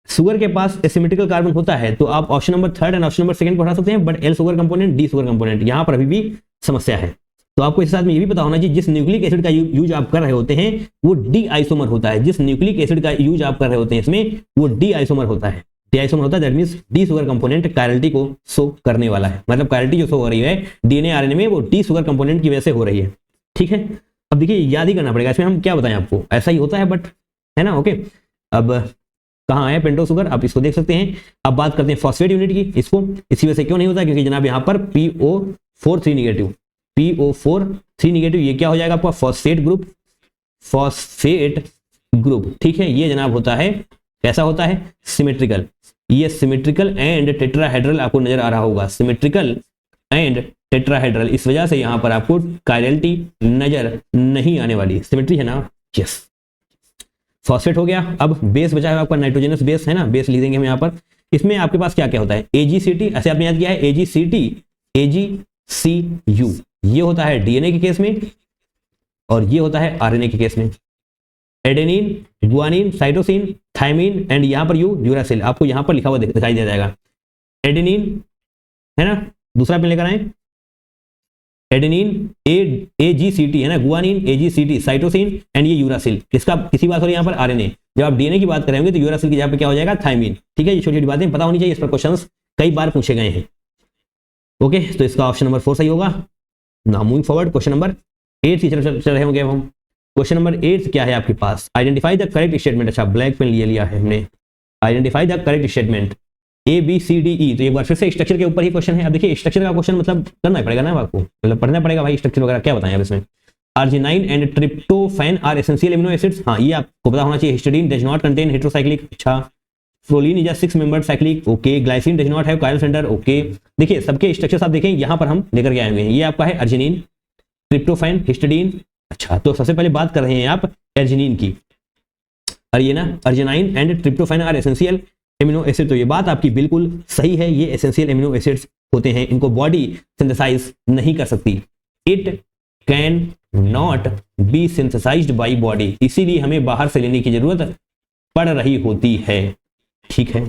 शुगर के पास एसिमेट्रिकल कार्बन होता है तो आप option number 3 and option number 2 पढ़ा सकते हैं, but L sugar component, D sugar component, यहां पर अभी भी समस्या है। तो आपको इस साथ में ये भी पता होना चाहिए जिस न्यूक्लिक एसिड का यूज आप कर रहे होते हैं वो डी आइसोमर होता है। जिस न्यूक्लिक एसिड का यूज आप कर रहे होते हैं इसमें वो डी आइसोमर होता है। डी आइसोमर होता है that means D sugar component chirality को शो करने वाला है, मतलब कायरलिटी जो शो हो रही है डीएनए आरएनए में वो डी शुगर कंपोनेंट की वजह से हो रही है। ठीक है, अब देखिए याद ही करना पड़ेगा, इसमें हम क्या बताएं आपको, ऐसा ही होता है बट, है ना। ओके, अब कहाँ है पेंटोस शुगर, आप इसको देख सकते हैं। अब बात करते हैं फॉस्फेट यूनिट की, इसको इसी वजह से क्यों नहीं होता, क्योंकि जनाब यहाँ पर PO4 3 नेगेटिव, PO4 3 नेगेटिव, ये क्या हो जाएगा आपका फॉस्फेट ग्रुप, फॉस्फेट ग्रुप। ठीक है, ये जनाब होता है, कैसा होता है, सिमेट्रिकल, ये सिमेट्रिकल एंड टेट्राहेड्रल आपको नजर आ रहा होगा, सिमेट्रिकल एंड टेट्राहेड्रल, इस वजह से यहां पर आपको कायरलिटी नजर नहीं आने वाली, सिमेट्री है ना। यस, फॉस्फेट हो गया। अब बेस बचा है आपका नाइट्रोजनस बेस, है ना, बेस लिख देंगे हम यहाँ पर। इसमें आपके पास क्या क्या होता है, AgCT, ऐसे आपने याद किया है AgCT, AgCU, ये होता है डीएनए के केस में और ये होता है आरएनए के केस में। Adenine, guanine, cytosine, thymine and यहाँ पर यूरासिल, आपको यहाँ पर लिखा हुआ दिखाई दे जाएगा। एडेनिन, है ना, दूसरा पे लेकर आए, एडेनिन AgCT, है ना, गुआनिन AgCT, साइटोसिन एंड ये यूरासिल, किसका, किसी बात हो रही है यहाँ पर आरएनए। जब आप डीएनए की बात करेंगे तो यूरासिल की जगह पे क्या हो जाएगा, थायमिन। ठीक है, ये छोटी छोटी बातें पता होनी चाहिए, इस पर क्वेश्चंस कई बार पूछे गए हैं। ओके, तो इसका ऑप्शन नंबर 4 सही होगा। Now moving forward, question number 8 की चल रहे होंगे हम। क्वेश्चन नंबर 8 क्या है आपके पास, आइडेंटिफाई द करेक्ट स्टेटमेंट। अच्छा, ब्लैक पेन लिया है हमने, identify the correct statement ABCDE। तो एक बार फिर से स्ट्रक्चर के ऊपर ही क्वेश्चन है। अब देखिए स्ट्रक्चर का क्वेश्चन मतलब करना पड़ेगा ना आपको, मतलब पढ़ना पड़ेगा भाई, स्ट्रक्चर वगैरह क्या बताएं अब इसमें। Arginine and tryptophan are essential amino acids, हाँ ये आपको पता होना चाहिए। Histidine does not contain heterocyclic, अच्छा। Proline is a 6 membered cyclic, okay. Glycine does not have chiral centre, okay. देखिए सबके स्ट्रक्चर्स आप देखें यहाँ पर हम लेकर के आए हुए हैं। ये आपका है अर्जिनिन, ट्रिप्टोफैन, हिस्टिडीन। अच्छा, तो सबसे पहले बात कर रहे हैं आप अर्जिनिन की, और ये ना arginine and tryptophan are essential amino acid. तो ये बात आपकी बिल्कुल सही है, ये एसेंशियल एमिनो एसिड्स होते हैं, इनको बॉडी सिंथेसाइज नहीं कर सकती। It can not be synthesized by body, इसीलिए हमें बाहर से लेने की जरूरत पड़ रही होती है। ठीक है,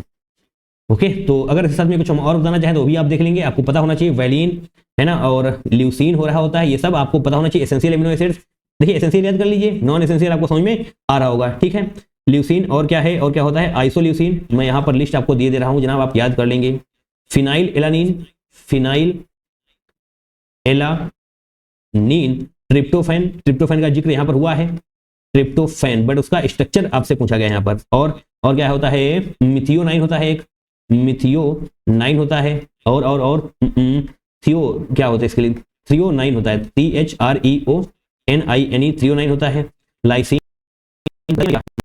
ओके। तो अगर इस साथ में कुछ हम और बताना चाहें तो भी आप देख लेंगे, आपको पता होना चाहिए वैलिन, है ना, और ल्यूसीन हो रहा होता है, ये सब आपको पता होना चाहिए। एसेंशियल एमिनो एसिड्स, देखिए एसेंशियल याद कर लीजिए, नॉन एसेंशियल आपको समझ में आ रहा होगा। ठीक है, ल्यूसीन और क्या है, और क्या होता है, आइसोल्यूसीन। मैं यहाँ पर लिस्ट आपको दे रहा हूँ जनाब, आप याद कर लेंगे। Phenyl alanine, phenyl alanine, tryptophan, tryptophan का जिक्र यहाँ पर हुआ है, ट्रिप्टोफैन, बट उसका स्ट्रक्चर आपसे पूछा गया यहाँ पर। और क्या होता है, मिथियोनाइन होता है एक, मिथियोनाइन होता है, और थियो क्या होता है इसके लिए, थ्रियोनाइन होता है, THREONINE, थ्रियोनाइन होता है। लाइसिन,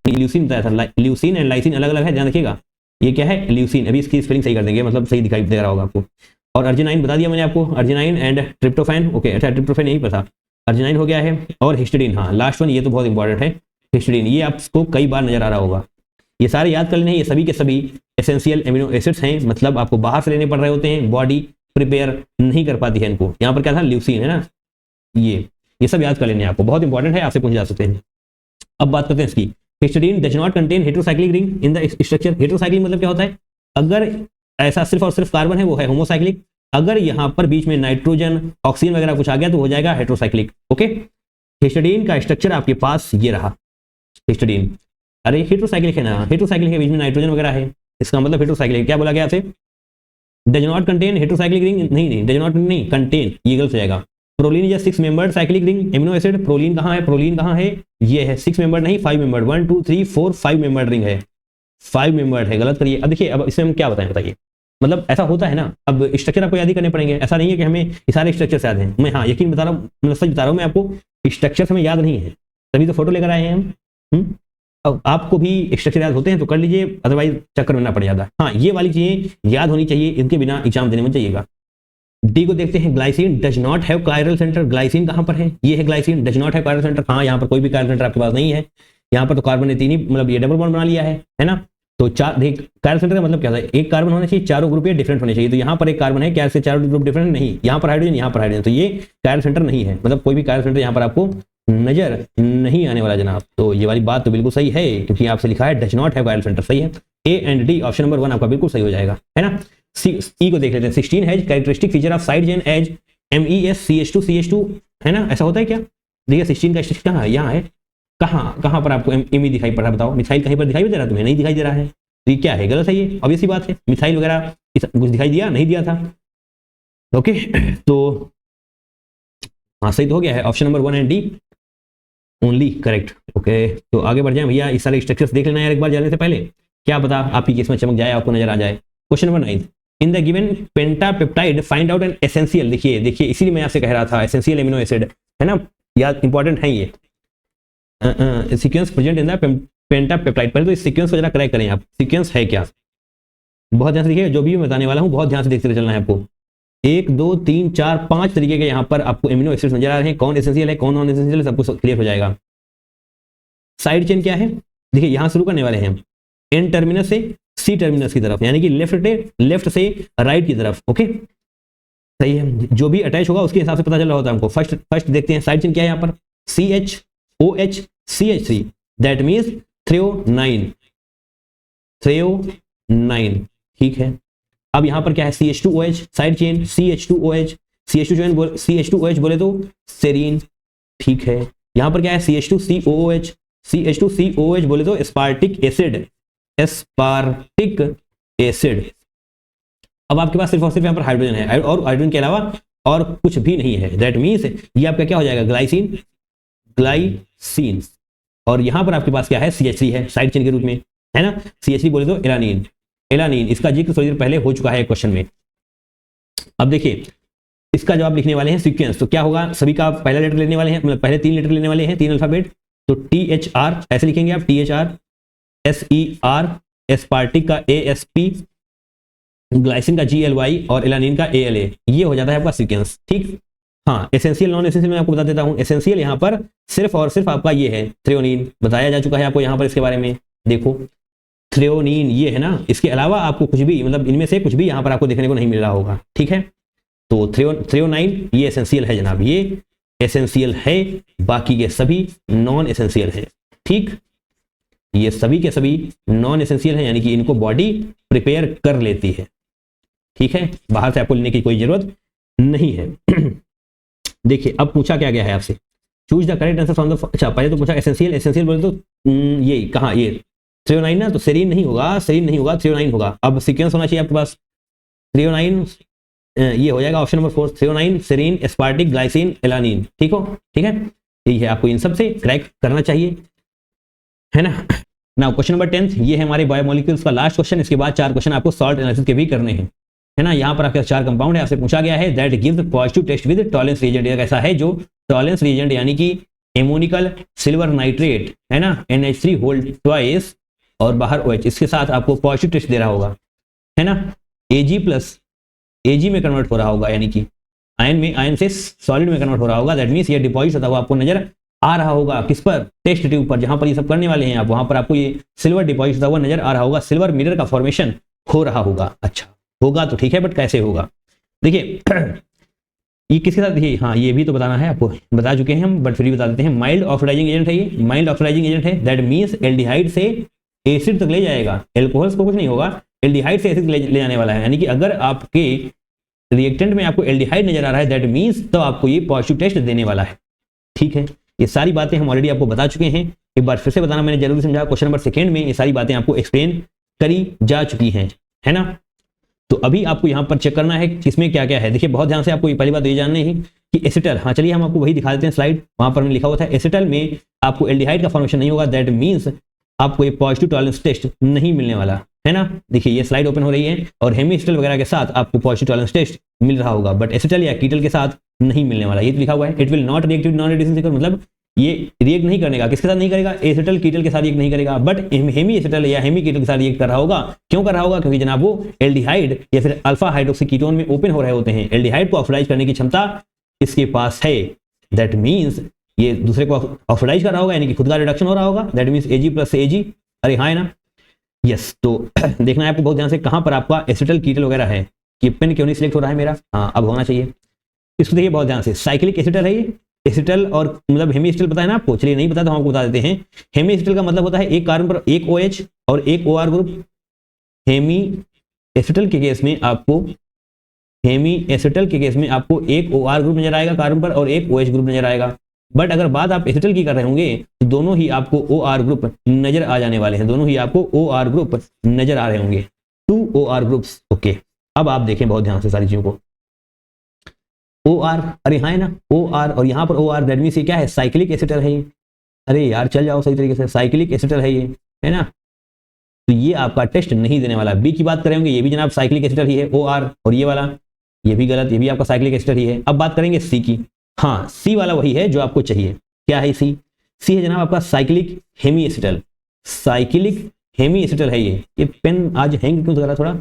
ल्यूसीन बताया था, ल्यूसीन एंड लाइसिन अलग अलग है, ध्यान रखिएगा। ये क्या है, ल्यूसीन, अभी इसकी स्पेलिंग सही कर देंगे, मतलब सही दिखाई दे रहा होगा आपको। और अर्जिनाइन बता दिया मैंने आपको, अर्जिनाइन एंड ट्रिप्टोफैन, ओके। अच्छा, ट्रिप्टोफैन यही पता, अर्जिनाइन हो गया है। और हिस्टिडीन, हाँ लास्ट वन, ये तो बहुत इंपॉर्टेंट है, हिस्टिडीन, ये आपको कई बार नजर आ रहा होगा। ये सारे याद कर लेने हैं, ये सभी के सभी एसेंशियल एमिनो एसिड्स हैं, मतलब आपको बाहर से लेने पड़ रहे होते हैं, बॉडी प्रिपेयर नहीं कर पाती है इनको। यहाँ पर क्या था, ल्यूसीन, है ना, ये सब याद कर लेने आपको, बहुत इंपॉर्टेंट है, आपसे पूछे जा सकते हैं। अब बात करते हैं इसकी। Histidine does not contain heterocyclic ring in the structure. Heterocyclic मतलब क्या होता है, अगर ऐसा सिर्फ और सिर्फ कार्बन है वो है होमोसाइक्लिक, अगर यहाँ पर बीच में नाइट्रोजन ऑक्सीजन वगैरह कुछ आ गया तो हो जाएगा हेटेरोसाइक्लिक। ओके, हिस्टिडीन का स्ट्रक्चर आपके पास ये रहा, हिस्टिडीन, अरे हेटेरोसाइक्लिक है ना, हेटेरोसाइक्लिक के बीच में नाइट्रोजन वगैरह है, इसका मतलब हेटेरोसाइक्लिक। क्या बोला गया आपसे, does not contain heterocyclic ring, नहीं डज नॉट नहीं, कंटेन, ये गलत हो जाएगा। Proline is 6 membered cyclic ring amino acid, proline कहाँ है, प्रोलीन कहाँ है, ये है 6 मेंबर्ड नहीं 5 मेंबर्ड, 1 2 3 4 5 मेंबर्ड रिंग है, 5 मेंबर्ड है, गलत करिए। अब देखिए, अब इसमें हम क्या बताएं, बताइए, मतलब ऐसा होता है ना, अब स्ट्रक्चर आपको याद ही करने पड़ेंगे, ऐसा नहीं है कि हमें ये सारे स्ट्रक्चर याद हैं। मैं हाँ यकीन बता रहा हूँ, मतलब सच बता रहा हूँ मैं आपको, स्ट्रक्चर हमें याद नहीं है, तभी तो फोटो लेकर आए हैं हम। अब आपको भी स्ट्रक्चर याद होते हैं तो कर लीजिए, अदरवाइज चक्कर में ना पड़ जाता। हाँ, ये वाली चीजें याद होनी चाहिए, इनके बिना एग्जाम देने में जाइएगा। डी को देखते हैं, glycine does not have chiral centre. Glycine कहाँ पर है, ये है glycine, does not have chiral centre. हाँ, यहाँ पर कोई भी कायरल सेंटर आपके पास नहीं है, यहाँ पर तो कार्बन ने 3 ही, मतलब ये डबल बॉन्ड बना लिया है ना। तो चार देख, कायरल सेंटर का मतलब क्या था, एक कार्बन होना चाहिए, चारों ग्रुप ये डिफरेंट होने चाहिए। तो यहाँ पर एक कार्बन है, क्या से चारों ग्रुप डिफरेंट नहीं, यहाँ पर हाइड्रोजन, यहाँ पर हाइड्रोजन, तो ये कायरल सेंटर नहीं है, मतलब कोई भी कायरल सेंटर यहाँ पर आपको नजर नहीं आने वाला जनाब। तो ये वाली बात तो बिल्कुल सही है, क्योंकि आपसे लिखा है does not have chiral centre, सही है। A and D, option number 1 आपका बिल्कुल सही हो जाएगा, है ना। ई को देख लेते हैं। 16 has characteristic feature of side chain as MEsCH2CH2, है ना, ऐसा होता है क्या। देखिए 16 का स्ट्रक्चर कहाँ है, यहाँ है, कहाँ पर आपको ME दिखाई पड़ रहा है, बताओ। मिथाइल कहीं पर दिखाई दे रहा है तुम्हें, नहीं दिखाई दे रहा है, तो ये क्या है, गलत है, ये ऑब्वियस सी बात है। मिथाइल वगैरह कुछ दिखाई दिया, नहीं दिया था। ओके, तो हाँ सही तो हो गया है, option number 1 and D only correct. Okay, तो आगे बढ़ जाए भैया, इस सारे स्ट्रक्चर्स देख लेना यार एक बार जाने से पहले, क्या पता आपकी केस में चमक जाए, आपको नजर आ जाए। Question number 9, in the given pentapeptide find out an essential, देखिए देखिए इसीलिए मैं आपसे कह रहा था एसेंशियल एमिनो एसिड है ना, याद इंपॉर्टेंट है ये सीक्वेंस प्रेजेंट इन द पेंटापेप्टाइड। पहले तो इस सीक्वेंस को जरा क्रैक करें आप, सीक्वेंस है क्या, बहुत ध्यान से देखिए, जो भी मैं बताने वाला हूँ बहुत ध्यान से देखते चलना है आपको। 1 2 3 4 5 तरीके के यहाँ पर आपको एमिनो एसिड्स नजर आ रहे हैं, कौन एसेंशियल है कौन नॉन एसेंशियल है, सब कुछ क्लियर हो जाएगा। साइड चेन क्या है, देखिए यहां शुरू करने वाले हैं एन टर्मिनस से सी टर्मिनस की तरफ, यानी कि लेफ्ट से राइट की तरफ। ओके सही है, जो भी अटैच होगा उसके हिसाब से पता चल रहा होता है हमको। फर्स्ट देखते हैं साइड चेन क्या है यहाँ पर, CH OH दैट मीन्स थ्रेओनाइन, ठीक है। अब यहाँ पर क्या है, CH2OH साइड चेन, CH2OH बोले तो सेरीन, ठीक है। यहाँ पर क्या है, CH2COOH बोले तो एस्पार्टिक एसिड। अब आपके पास सिर्फ और सिर्फ यहाँ पर हाइड्रोजन है, और हाइड्रोजन के अलावा और कुछ भी नहीं है, दैट मीन्स ये आपका क्या हो जाएगा, ग्लाइसिन। और यहाँ पर आपके पास क्या है, CH3 है साइड चेन के रूप में, है ना। CH3 बोले तो एलानीन, इसका जिक्र थोड़ी देर पहले हो चुका है क्वेश्चन में। अब देखिए इसका जवाब लिखने वाले हैं सीक्वेंस, तो क्या होगा, सभी का पहला लेटर लेने वाले हैं, मतलब पहले 3 लेटर लेने वाले हैं, 3 अल्फाबेट, तो THR ऐसे लिखेंगे आप, THR, SER, एस्पार्टिक का ASP, ग्लाइसिन का GLY और एलानिन का ALA, ये हो जाता है आपका सीक्वेंस, ठीक। हाँ, एसेंशियल नॉन एसेंशियल मैं आपको बता देता हूँ। एसेंशियल यहाँ पर सिर्फ और सिर्फ आपका ये है थ्रेओनिन, बताया जा चुका है आपको यहाँ पर इसके बारे में, देखो थ्रेओनिन ये है ना, इसके अलावा आपको कुछ भी, मतलब इनमें से कुछ भी यहाँ पर आपको देखने को नहीं मिल रहा होगा, ठीक है। तो थ्रेओनाइन ये एसेंशियल है जनाब, ये एसेंशियल है, बाकी के सभी नॉन एसेंशियल है, ठीक। ये सभी के सभी नॉन एसेंशियल है, यानी कि इनको बॉडी प्रिपेयर कर लेती है, ठीक है, बाहर से आपको लेने की कोई जरूरत नहीं है। देखिए अब पूछा क्या गया है आपसे, choose the correct answer from the, अच्छा पहले तो पूछा एसेंशियल बोले तो ये कहाँ, ये थ्रेओनाइन ना, तो सेरीन नहीं होगा, थ्रेओनाइन होगा। अब सीक्वेंस होना चाहिए आपके पास, थ्रेओनाइन ये हो जाएगा option number 4, threonine, serine, aspartic, glycine, alanine, ठीक है, यही है, आपको इन सब से क्रैक करना चाहिए, है ना। नाउ क्वेश्चन नंबर 10, ये है हमारे बायोमोलिक्यूल्स का लास्ट क्वेश्चन, इसके बाद 4 क्वेश्चन आपको सॉल्ट एनालिसिस के भी करने हैं, है ना। यहाँ पर आपके 4 कंपाउंड है, आपसे पूछा गया है that gives positive test with Tollens reagent, ऐसा है जो टॉलेंस रिएजेंट यानी कि एमोनिकल सिल्वर नाइट्रेट, है ना, NH3 होल ट्वाइस और बाहर OH, इसके साथ आपको पॉजिटिव टेस्ट दे रहा होगा, है ना। AG में कन्वर्ट हो रहा होगा, यानी कि आयन से सॉलिड में कन्वर्ट हो रहा होगा, दैट मीन्स ये डिपॉजिट होता हुआ आपको नजर आ रहा होगा, किस पर, टेस्ट ट्यूब पर, जहां पर ये सब करने वाले हैं आप, वहां पर आपको ये सिल्वर डिपॉजिट होता हुआ नजर आ रहा होगा, सिल्वर मिरर का फॉर्मेशन हो रहा होगा। अच्छा होगा तो ठीक है, बट कैसे होगा, देखिए ये किसके साथ, देखिए हाँ ये भी तो बताना है आपको, बता चुके हैं हम, बट फिर भी बता देते हैं। माइल्ड ऑक्सीडाइजिंग एजेंट है, ये माइल्ड ऑक्सीडाइजिंग एजेंट है, दैट मीन्स एल्डिहाइड से एसिड तक ले जाएगा, एल्कोहल्स को कुछ नहीं होगा, एल्डिहाइड से एसिड ले जाने वाला है, यानी कि अगर आपके रिएक्टेंट में आपको एल्डिहाइड नजर आ रहा है, दैट मीन्स तो आपको ये पॉजिटिव टेस्ट देने वाला है, ठीक है। ये सारी बातें हम ऑलरेडी आपको बता चुके हैं, एक बार फिर से बताना मैंने जरूरी समझा, क्वेश्चन नंबर 2 में ये सारी बातें आपको एक्सप्लेन करी जा चुकी हैं, है ना। तो अभी आपको यहाँ पर चेक करना है किसमें क्या क्या है, देखिए बहुत ध्यान से आपको ये पहली बात ये जाननी है कि एसिटल, हाँ चलिए हम आपको वही दिखा देते हैं स्लाइड, वहां पर मैंने लिखा हुआ था एसिटल में आपको एल्डिहाइड का फॉर्मेशन नहीं होगा, दैट मीन्स आपको ये पॉजिटिव टॉलरेंस टेस्ट नहीं मिलने वाला, है ना। देखिए ये स्लाइड ओपन हो रही है, और हेमीएसिटल वगैरह के साथ आपको पॉजिटिव टॉलरेंस टेस्ट मिल रहा होगा, बट एसिटल या कीटल के साथ नहीं मिलने वाला, ये तो लिखा हुआ है, it will not react with non radiation, मतलब ये रिएक्ट नहीं करने का, किसके साथ नहीं करेगा, एसिटल कीटल के साथ रिएक्ट नहीं करेगा, बट हेमी एसिटल या हेमी कीटल के साथ रिएक्ट कर रहा होगा। क्यों कर रहा होगा, क्योंकि जनाब वो एल्डिहाइड या फिर अल्फा हाइड्रोक्सी कीटोन में ओपन हो रहे होते हैं, एल्डिहाइड को ऑक्सीडाइज करने की क्षमता इसके पास है, दैट मीन्स ये दूसरे को ऑक्सीडाइज कर रहा होगा, यानी कि खुद का रिडक्शन हो रहा होगा, that means Ag plus Ag, अरे हाँ है ना, यस। तो देखना है आपको बहुत ध्यान से कहां पर आपका एसिटल कीटल वगैरह है, कि पेन क्यों नहीं सिलेक्ट हो रहा है मेरा, हाँ अब होना चाहिए, इसको देखिए बहुत ध्यान से, साइक्लिक एसिटल है ये, एसिटल और मतलब हेमी एसिटल पता है ना आपको, चलिए नहीं पता तो हम आपको बता देते हैं। हेमी एसिटल का मतलब होता है एक कार्बन पर एक OH और एक OR ग्रुप, हेमी एसिटल के केस में आपको एक OR ग्रुप नजर आएगा कार्बन पर और एक OH ग्रुप नजर आएगा, बट अगर बात आप एसिटल की कर रहे होंगे तो दोनों ही आपको OR ग्रुप नजर आ जाने वाले हैं, दोनों ही आपको OR ग्रुप नजर आ रहे होंगे, 2 OR ग्रुप्स। ओके, अब आप देखें बहुत ध्यान से सारी चीजों को। OR, अरे हाँ है ना OR, और यहाँ पर OR, दैट मींस ये क्या है, साइक्लिक एसिटल है ये। अरे यार चल जाओ सही तरीके से, साइक्लिक एसिटल है ये, है ना। तो ये आपका टेस्ट नहीं देने वाला। बी की बात करेंगे, ये भी जनाब साइक्लिक एसिटल ही है OR, और ये वाला ये भी गलत, ये भी आपका साइक्लिक एसिटल ही है। अब बात करेंगे सी की। हाँ, सी वाला वही है जो आपको चाहिए। क्या है सी? सी है जनाब आपका cyclic hemi acetal. Cyclic hemi acetal है ये पेन आज हैंग क्यों कर रहा थोड़ा?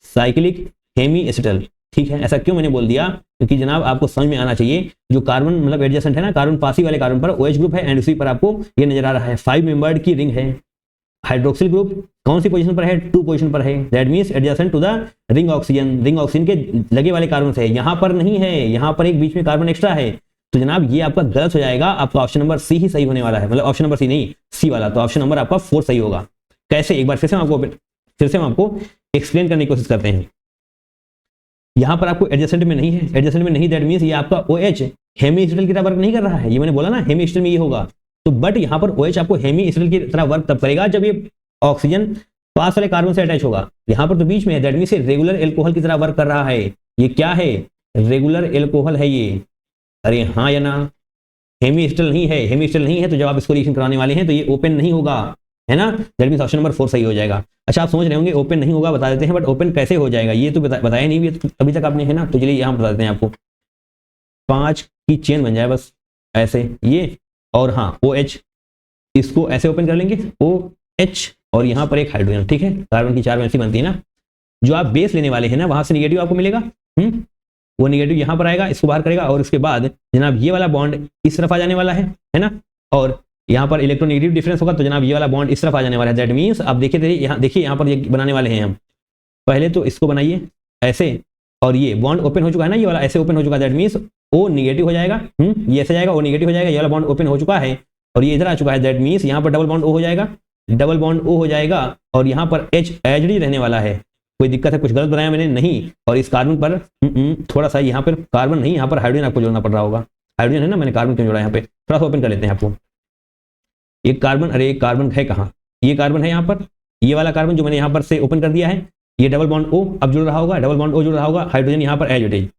साइक्लिक हेमी एसिटल, ठीक है। ऐसा क्यों मैंने बोल दिया? क्योंकि जनाब आपको समझ में आना चाहिए, जो कार्बन मतलब एडजेसेंट है ना, कार्बन पासी वाले कार्बन पर OH ग्रुप है एंड उसी पर आपको ये नजर आ रहा है 5 मेंबर्ड की रिंग है। हाइड्रोक्सिल ग्रुप कौन सी पोजीशन पर है? 2 पोजीशन पर है। That means adjacent to the ring oxygen, ring oxygen के लगे वाले कार्बन से है, यहाँ पर नहीं है, यहाँ पर एक बीच में कार्बन एक्स्ट्रा है। तो जनाब ये आपका गलत हो जाएगा, आपका ऑप्शन नंबर सी ही सही होने वाला है, मतलब ऑप्शन नंबर सी नहीं, सी वाला। तो ऑप्शन नंबर आपका 4 सही होगा। कैसे? एक बार फिर से हम आपको एक्सप्लेन करने की कोशिश करते हैं। यहाँ पर आपको एडजेसेंट में नहीं है, एडजेसेंट में नहीं, दैट मींस ये आपका OH हेमी एसिटल की तरह वर्क नहीं कर रहा है। ये मैंने बोला ना हेमी एसिटल में ये होगा, तो बट यहाँ पर OH आपको हेमी एसिटल की तरह वर्क तब करेगा जब ये ऑक्सीजन पास वाले कार्बन से अटैच होगा। यहाँ पर तो बीच में है, दैट मींस रेगुलर एल्कोहल की तरह वर्क कर रहा है। ये क्या है? रेगुलर एल्कोहल है ये। अरे हाँ या ना? हेमी एसिटल नहीं है, हेमी एसिटल नहीं है, तो जब आप इसको रिएक्शन कराने वाले हैं तो ये ओपन नहीं होगा, है ना। दैट मींस ऑप्शन नंबर 4 सही हो जाएगा। अच्छा, आप सोच रहे होंगे ओपन नहीं होगा, बता देते हैं, बट ओपन कैसे हो जाएगा ये तो बताया नहीं भी अभी तक आपने, है ना। तो चलिए यहाँ बता देते हैं आपको। 5 की चेन बन जाए बस ऐसे ये, और हाँ OH, इसको ऐसे ओपन कर लेंगे OH, और यहाँ पर एक हाइड्रोजन, ठीक है। कार्बन की 4 वैसी बनती है ना। जो आप बेस लेने वाले हैं ना, वहां से निगेटिव आपको मिलेगा, वो निगेटिव यहाँ पर आएगा, इसको बाहर करेगा, और उसके बाद जनाब ये वाला बॉन्ड इस तरफ आ जाने वाला है ना। और यहाँ पर इलेक्ट्रोनेगेटिव डिफरेंस होगा, तो जनाब ये वाला बॉन्ड इस तरफ आ जाने वाला है। दैट मींस अब देखिए यहाँ पर ये बनाने वाले हैं हम। पहले तो इसको बनाइए ऐसे, और ये बॉन्ड ओपन हो चुका है ना, ये वाला ऐसे ओपन हो चुका है। दैट मींस O निगेटिव हो जाएगा, ये ऐसे जाएगा, O निगेटिव हो जाएगा, ये वाला बॉन्ड ओपन हो चुका है और ये इधर आ चुका है। दैट मींस यहाँ पर डबल बॉन्ड O हो जाएगा, डबल बॉन्ड O हो जाएगा, और यहाँ पर H एचडी रहने वाला है। कोई दिक्कत है? कुछ गलत बनाया मैंने? नहीं। और इस कार्बन पर थोड़ा सा, यहाँ पर कार्बन नहीं, यहाँ पर हाइड्रोजन आपको जोड़ना पड़ रहा होगा। हाइड्रोजन है ना, मैंने कार्बन क्यों जोड़ा यहाँ पे? थोड़ा सा ओपन कर लेते हैं आपको। एक कार्बन, अरे एक कार्बन है कहाँ? ये कार्बन है यहाँ पर, ये वाला कार्बन जो मैंने यहाँ पर से ओपन कर दिया है, ये डबल बॉन्ड O अब जुड़ रहा होगा, डबल बॉन्ड O जुड़ रहा होगा, हाइड्रोजन यहाँ पर एच,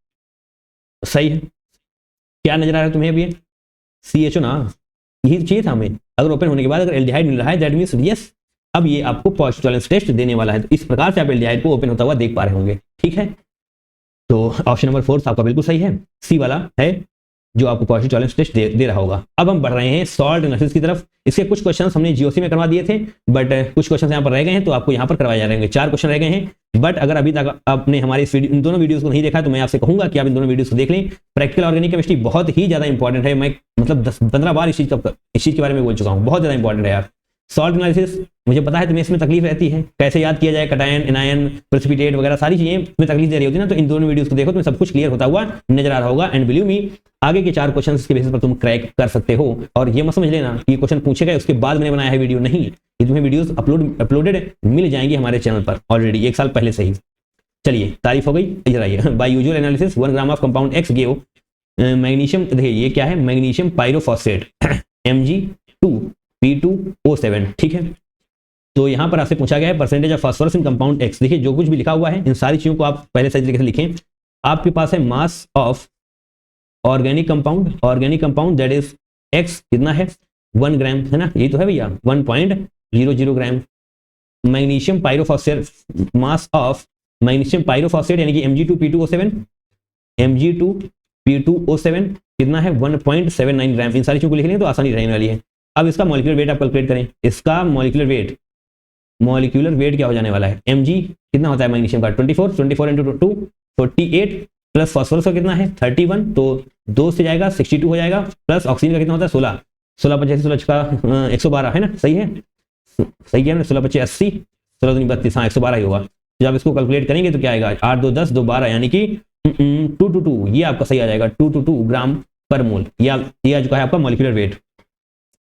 सही है। क्या नजर आ रहा है तुम्हें अभी? CHO ना, यही चाहिए था हमें। अगर ओपन होने के बाद अगर एल्डिहाइड मिल रहा है, दैट मींस यस, अब ये आपको पॉजिटिव टॉलरेंस टेस्ट देने वाला है। तो इस प्रकार से आप एल्डिहाइड को ओपन होता हुआ देख पा रहे होंगे, ठीक है। तो ऑप्शन नंबर 4 आपका बिल्कुल सही है, सी वाला है जो आपको पॉजिटिव टॉलरेंस टेस्ट दे रहा होगा। अब हम बढ़ रहे हैं सॉल्ट एनालिसिस की तरफ। इसके कुछ क्वेश्चंस हमने जीओसी में करवा दिए थे, बट कुछ क्वेश्चंस यहाँ पर रह गए हैं, तो आपको यहाँ पर करवाए जा रहे हैं। 4 क्वेश्चन रह गए हैं, बट अगर अभी तक आपने हमारे इन दोनों वीडियोस को नहीं देखा, तो मैं आपसे कहूंगा कि आप इन दोनों वीडियोस को देख लें। प्रैक्टिकल ऑर्गेनिक केमिस्ट्री बहुत ही ज्यादा इंपॉर्टेंट है। मैं मतलब 10-15 बार इस चीज के बारे में बोल चुका हूँ, बहुत ज्यादा इंपॉर्टेंट है यार। सॉल्ट एनालिसिस मुझे पता है तुम्हें इसमें तकलीफ रहती है, कैसे याद किया जाए, कटायन, एनायन, प्रेसिपिटेट वगैरह सारी चीजें तुम्हें तकलीफ दे रही होती है ना। तो इन दोनों वीडियोस को देखो, तुम्हें सब कुछ क्लियर होता हुआ नजर आ रहा होगा। एंड बिलीव मी, आगे के 4 क्वेश्चन के बेसिस पर तुम क्रैक कर सकते हो। और ये मत समझ लेना कि क्वेश्चन पूछे गए उसके बाद मैंने बनाया है वीडियो, नहीं, ये तुम्हें वीडियोस अपलोडेड मिल जाएंगी हमारे चैनल पर ऑलरेडी 1 साल पहले से ही। चलिए, तारीफ हो गई। इधर आइए। By usual analysis 1 gram of compound X give magnesium, देखिए ये क्या है, मैग्नीशियम पायरोफॉस्फेट Mg2P2O7, ठीक है। तो यहां पर आपसे पूछा गया है percentage of phosphorus in compound X। देखिए जो कुछ भी लिखा हुआ है इन सारी चीजों को आप पहले सही तरीके से लिखें। आपके पास है mass of organic compound that is X कितना है 1 ग्राम, है ना, यही तो है भैया 1.00 ग्राम। Magnesium pyrophosphate, mass of magnesium pyrophosphate यानी कि Mg2P2O7 कितना है 1.79 ग्राम। इन सारी चीजों को लिख लें तो आसानी रहने वाली है। अब इसका मॉलिक्यूलर वेट आप कैलकुलेट करें। इसका मॉलिक्यूलर वेट क्या हो जाने वाला है? Mg कितना होता है मैग्नीशियम का 24 into 2 48, प्लस फॉस्फोरस का कितना है 31, तो 2 से जाएगा 62 हो जाएगा, प्लस ऑक्सीजन का कितना होता है 16 16 का 112, है ना, सही है, सही है ना, 16 25 80, 16 दूनी 32, हाँ 112 ही होगा। जब आप इसको कैलकुलेट करेंगे तो क्या आएगा 8 2 10 2 12 यानी कि 222, ये आपका सही आ जाएगा 222 ग्राम पर मोल। ये आ चुका है आपका मॉलिक्यूलर वेट।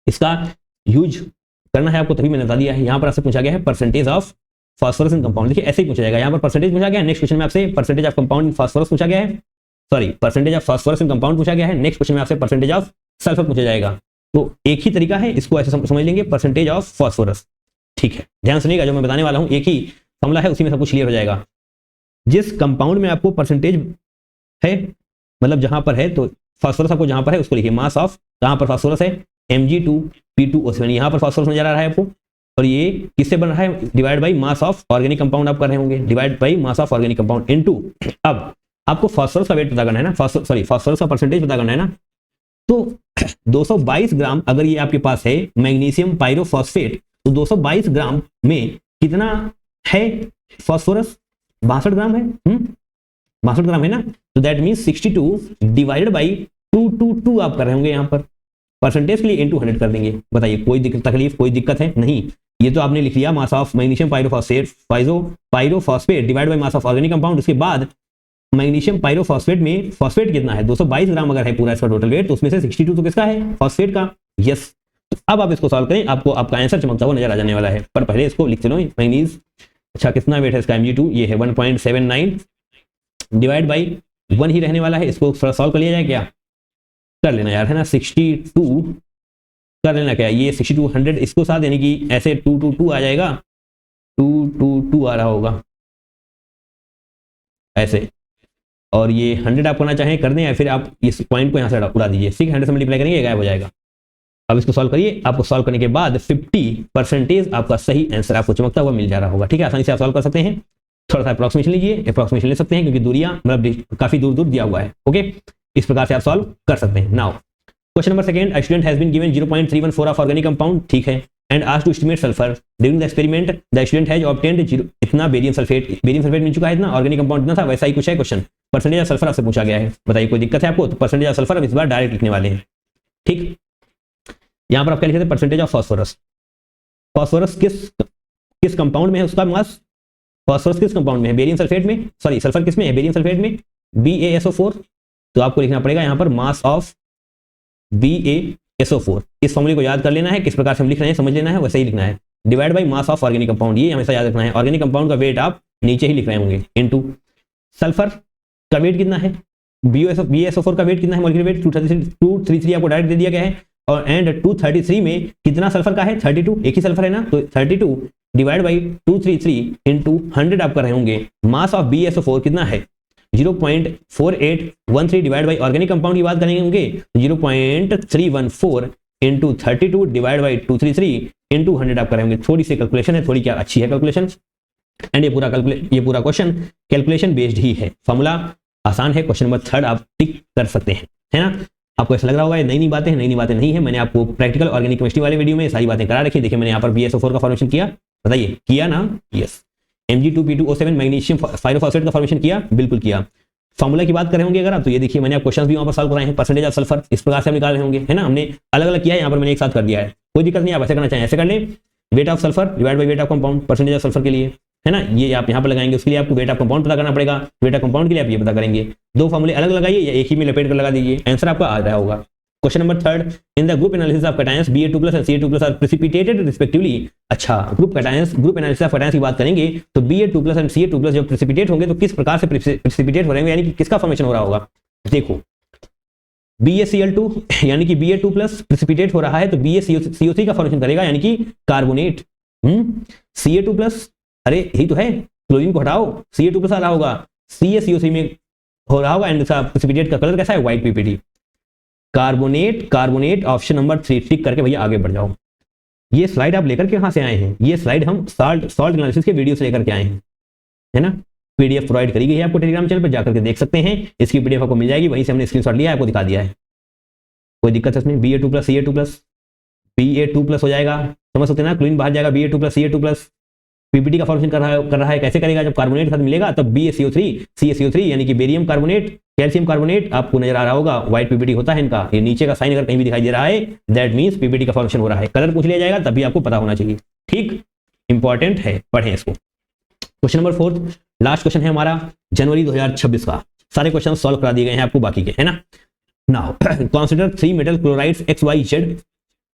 इसका यूज करना है आपको, तभी मैंने बता दिया है। यहाँ पर आपसे पूछा गया है percentage of phosphorus in compound. देखिए ऐसे ही पूछा जाएगा, यहाँ पर परसेंटेज पूछा गया है। नेक्स्ट क्वेश्चन में आपसे percentage of compound in phosphorus पूछा गया है। Sorry percentage of phosphorus in compound पूछा गया है। नेक्स्ट क्वेश्चन में आपसे परसेंटेज ऑफ सल्फर पूछा जाएगा। तो एक ही तरीका है, इसको ऐसे समझ लेंगे, परसेंटेज ऑफ फास्फोरस। ठीक है, ध्यान सुनिएगा, जो मैं बताने वाला हूं एक ही फॉर्मूला है, उसी में सब कुछ क्लियर हो जाएगा। जिस कंपाउंड में आपको परसेंटेज है, मतलब जहां पर है, तो फास्फोरस आपको जहां पर है उसको लिखिए मास ऑफ, कहां पर फास्फोरस है, Mg2P2O7, यहां पर फास्फोरस नजर आ रहा है आपको, और ये किससे बन रहा है, divide by mass of organic compound आप कर रहे होंगे, divide by mass of organic compound into, अब आपको फास्फोरस का वेट पता करना है ना, फास्फोरस का परसेंटेज पता करना है ना। तो 222 ग्राम अगर ये आपके पास है मैग्नीशियम पायरोफॉस्फेट, तो 222 ग्राम में कितना है फास्फोरस, 62 ग्राम है, 62 ग्राम है ना। तो दैट मीन्स 62 डिवाइडेड बाई 222 आप कर रहे होंगे, यहाँ पर परसेंटेज के लिए इनटू 100 कर देंगे। बताइए कोई तकलीफ, कोई दिक्कत है? नहीं, ये तो आपने लिख लिया मास of magnesium pyrophosphate divide by mass of organic compound. उसके बाद मैग्नीशियम पायरोफॉस्फेट में फॉस्फेट कितना है, 222 ग्राम अगर है पूरा इसका टोटल वेट, तो उसमें से 62 तो किसका है, फॉस्फेट का। यस, तो अब आप इसको सॉल्व करें, आपको आपका आंसर चमकता हुआ नजर आ जाने वाला है। पर पहले इसको लिख लो, मैग्नीज, अच्छा कितना वेट है इसका Mg2, ये है 1.79 डिवाइड बाई 1 ही रहने वाला है। इसको थोड़ा सॉल्व कर लिया जाए, क्या कर लेना यार, है ना, 62 कर लेना, क्या ये 62 100 इसको साथ, यानी कि ऐसे 222 आ जाएगा, 222 आ रहा होगा ऐसे, और ये 100 आप करना चाहें कर दें, या फिर आप इस पॉइंट को यहाँ से उड़ा दीजिए, ठीक है, 100 से मल्टीप्लाई करेंगे गायब हो जाएगा। अब इसको सॉल्व करिए, आपको सॉल्व करने के बाद 50% आपका सही आंसर आपको चमकता हुआ मिल जा रहा होगा। ठीक है, आसानी से आप सॉल्व कर सकते हैं। थोड़ा सा अप्रॉक्सीमेशन लीजिए, अप्रॉक्सीमेशन ले सकते हैं क्योंकि दूरियां मतलब काफी दूर दूर दिया हुआ है। ओके, इस प्रकार से आप सॉल्व कर सकते हैं। Now question number second, student has been given 0.314 of organic compound, ठीक है, and asked to estimate sulphur during the experiment, the student has obtained इतना बेरियम सल्फेट मिल चुका है, इतना ऑर्गेनिक कंपाउंड इतना था, वैसा ही कुछ है क्वेश्चन। परसेंटेज ऑफ सल्फर आपसे पूछा गया है, बताइए कोई दिक्कत है आपको? तो परसेंटेज ऑफ सल्फर हम इस बार डायरेक्ट लिखने वाले हैं। ठीक, यहां पर आप क्या लिखे थे, परसेंटेज ऑफ फास्फोरस। फास्फोरस किस कंपाउंड में है, उसका मास, फास्फोरस किस कंपाउंड में है, बेरियम सल्फेट में, सॉरी सल्फर किस में है, बेरियम सल्फेट में, BaSO4। तो आपको लिखना पड़ेगा यहाँ पर मास ऑफ BaSO4। इस फॉर्मूले को याद कर लेना है, किस प्रकार से हम लिख रहे हैं समझ लेना है, वैसे ही लिखना है, divide by mass of organic compound, ये हमेशा याद रखना है। ऑर्गेनिक कंपाउंड का वेट आप नीचे ही लिख रहे होंगे, इनटू सल्फर का वेट कितना है, BaSO4 का वेट कितना है, मॉलिक्यूलर वेट 233 आपको डायरेक्ट दे दिया गया है, और एंड 233 में कितना सल्फर का है, 32, एक ही सल्फर है ना, तो 32 डिवाइड बाई 233 इनटू 100 आप कर रहे होंगे। मास ऑफ BaSO4 कितना है, 0.4813 डिवाइड बाई ऑर्गेनिक कंपाउंड की बात करेंगे 0.314 इंटू 32 डिवाइड बाई 233 इंटू 100 आप करेंगे। थोड़ी सी कैलकुलेशन है, थोड़ी क्या अच्छी है कैलकुलेशन, एंड ये पूरा क्वेश्चन कैलकुलेशन बेस्ड ही है। फॉर्मूला आसान है, क्वेश्चन नंबर 3 आप टिक कर सकते हैं, है ना। आपको ऐसा लग रहा होगा ये नई बातें हैं, नई बातें नहीं है, मैंने आपको प्रैक्टिकल ऑर्गेनिक केमिस्ट्री वाले वीडियो में सारी बातें करा रखी। देखिए मैंने यहाँ पर BaSO4 का फॉर्मेशन किया, बताइए किया ना, यस। Mg2P2O7 मैग्नीशियम पायरोफॉस्फेट का फॉर्मेशन किया, बिल्कुल किया। फॉर्मूला की बात कर रहे होंगे अगर आप, तो ये देखिए मैंने आप क्वेश्चन भी वहां पर सॉल्व कराए हैं, परसेंटेज ऑफ सल्फर इस प्रकार से हम निकाल रहे होंगे, है ना, हमने अलग अलग किया है, यहाँ पर मैंने एक साथ कर दिया है, कोई दिक्कत नहीं, आप ऐसे करना चाहें ऐसे कर लें। Weight of sulphur divide by weight of compound, percentage of sulphur के लिए, है ना, ये आप यहाँ पर लगाएंगे, उसके लिए आपको वेट ऑफ कंपाउंड पता करना पड़ेगा, वेट ऑफ कंपाउंड के लिए आप ये पता करेंगे। दो फॉर्मूले अलग लगाइए या एक ही में लपेट कर लगा दीजिए, आंसर आपका आ रहा होगा। Question number 3, in the group analysis of cations Ba2+ and Ca2+ are precipitated respectively. अच्छा, ग्रुप एनालिसिस ऑफ कैटायंस की बात करेंगे तो Ba2+ एंड Ca2+ जब प्रेसिपिटेट होंगे तो किस प्रकार से प्रेसिपिटेट हो रहे हैं, यानी कि किसका फॉर्मेशन हो रहा होगा। देखो BaCl2 यानी कि Ba2+ प्रेसिपिटेट हो रहा है तो BaCO3 का फॉर्मेशन करेगा, यानी कि कार्बोनेट। Ca2+, अरे यही तो है, क्लोरीन को हटाओ, Ca2+ आ रहा होगा, CaCO3 में हो रहा होगा, एंड इसका प्रेसिपिटेट का कलर कैसा है, white PPT। Carbonate option number 3 टिक करके भैया आगे बढ़ जाओ। ये स्लाइड आप लेकर के कहां से आए हैं, ये स्लाइड हम सॉल्ट एनालिसिस के वीडियो से लेकर के आए हैं, है ना। PDF प्रोवाइड करी गई है आपको टेलीग्राम चैनल पर, जाकर के देख सकते हैं, इसकी PDF आपको मिल जाएगी, वहीं से हमने स्क्रीनशॉट लिया है, आपको दिखा दिया है, कोई दिक्कत है इसमें। Ba2+ Ca2+ Ba2+ हो जाएगा, समझ सकते हैं ना, क्लोरीन बाहर जाएगा, Ba2+ Ca2+ PPT का फॉर्मेशन कर रहा है, कैसे करेगा, जब कार्बोनेट के साथ मिलेगा तब BaCO3 CaCO3 यानी कि बेरियम कार्बोनेट कैल्शियम कार्बोनेट आपको नजर आ रहा होगा, व्हाइट PPT होता है इनका, ये नीचे का साइन अगर कहीं भी दिखाई दे रहा है दैट मींस PPT का फॉर्मेशन हो रहा है। कलर पूछ लिया जाएगा तब भी आपको पता होना चाहिए, ठीक, इंपॉर्टेंट है, पढ़ें इसको। क्वेश्चन नंबर 4 लास्ट क्वेश्चन है हमारा जनवरी 2026 का, सारे क्वेश्चन सॉल्व करा दिए गए हैं आपको बाकी के, है ना। Now consider 3 metal chlorides XYZ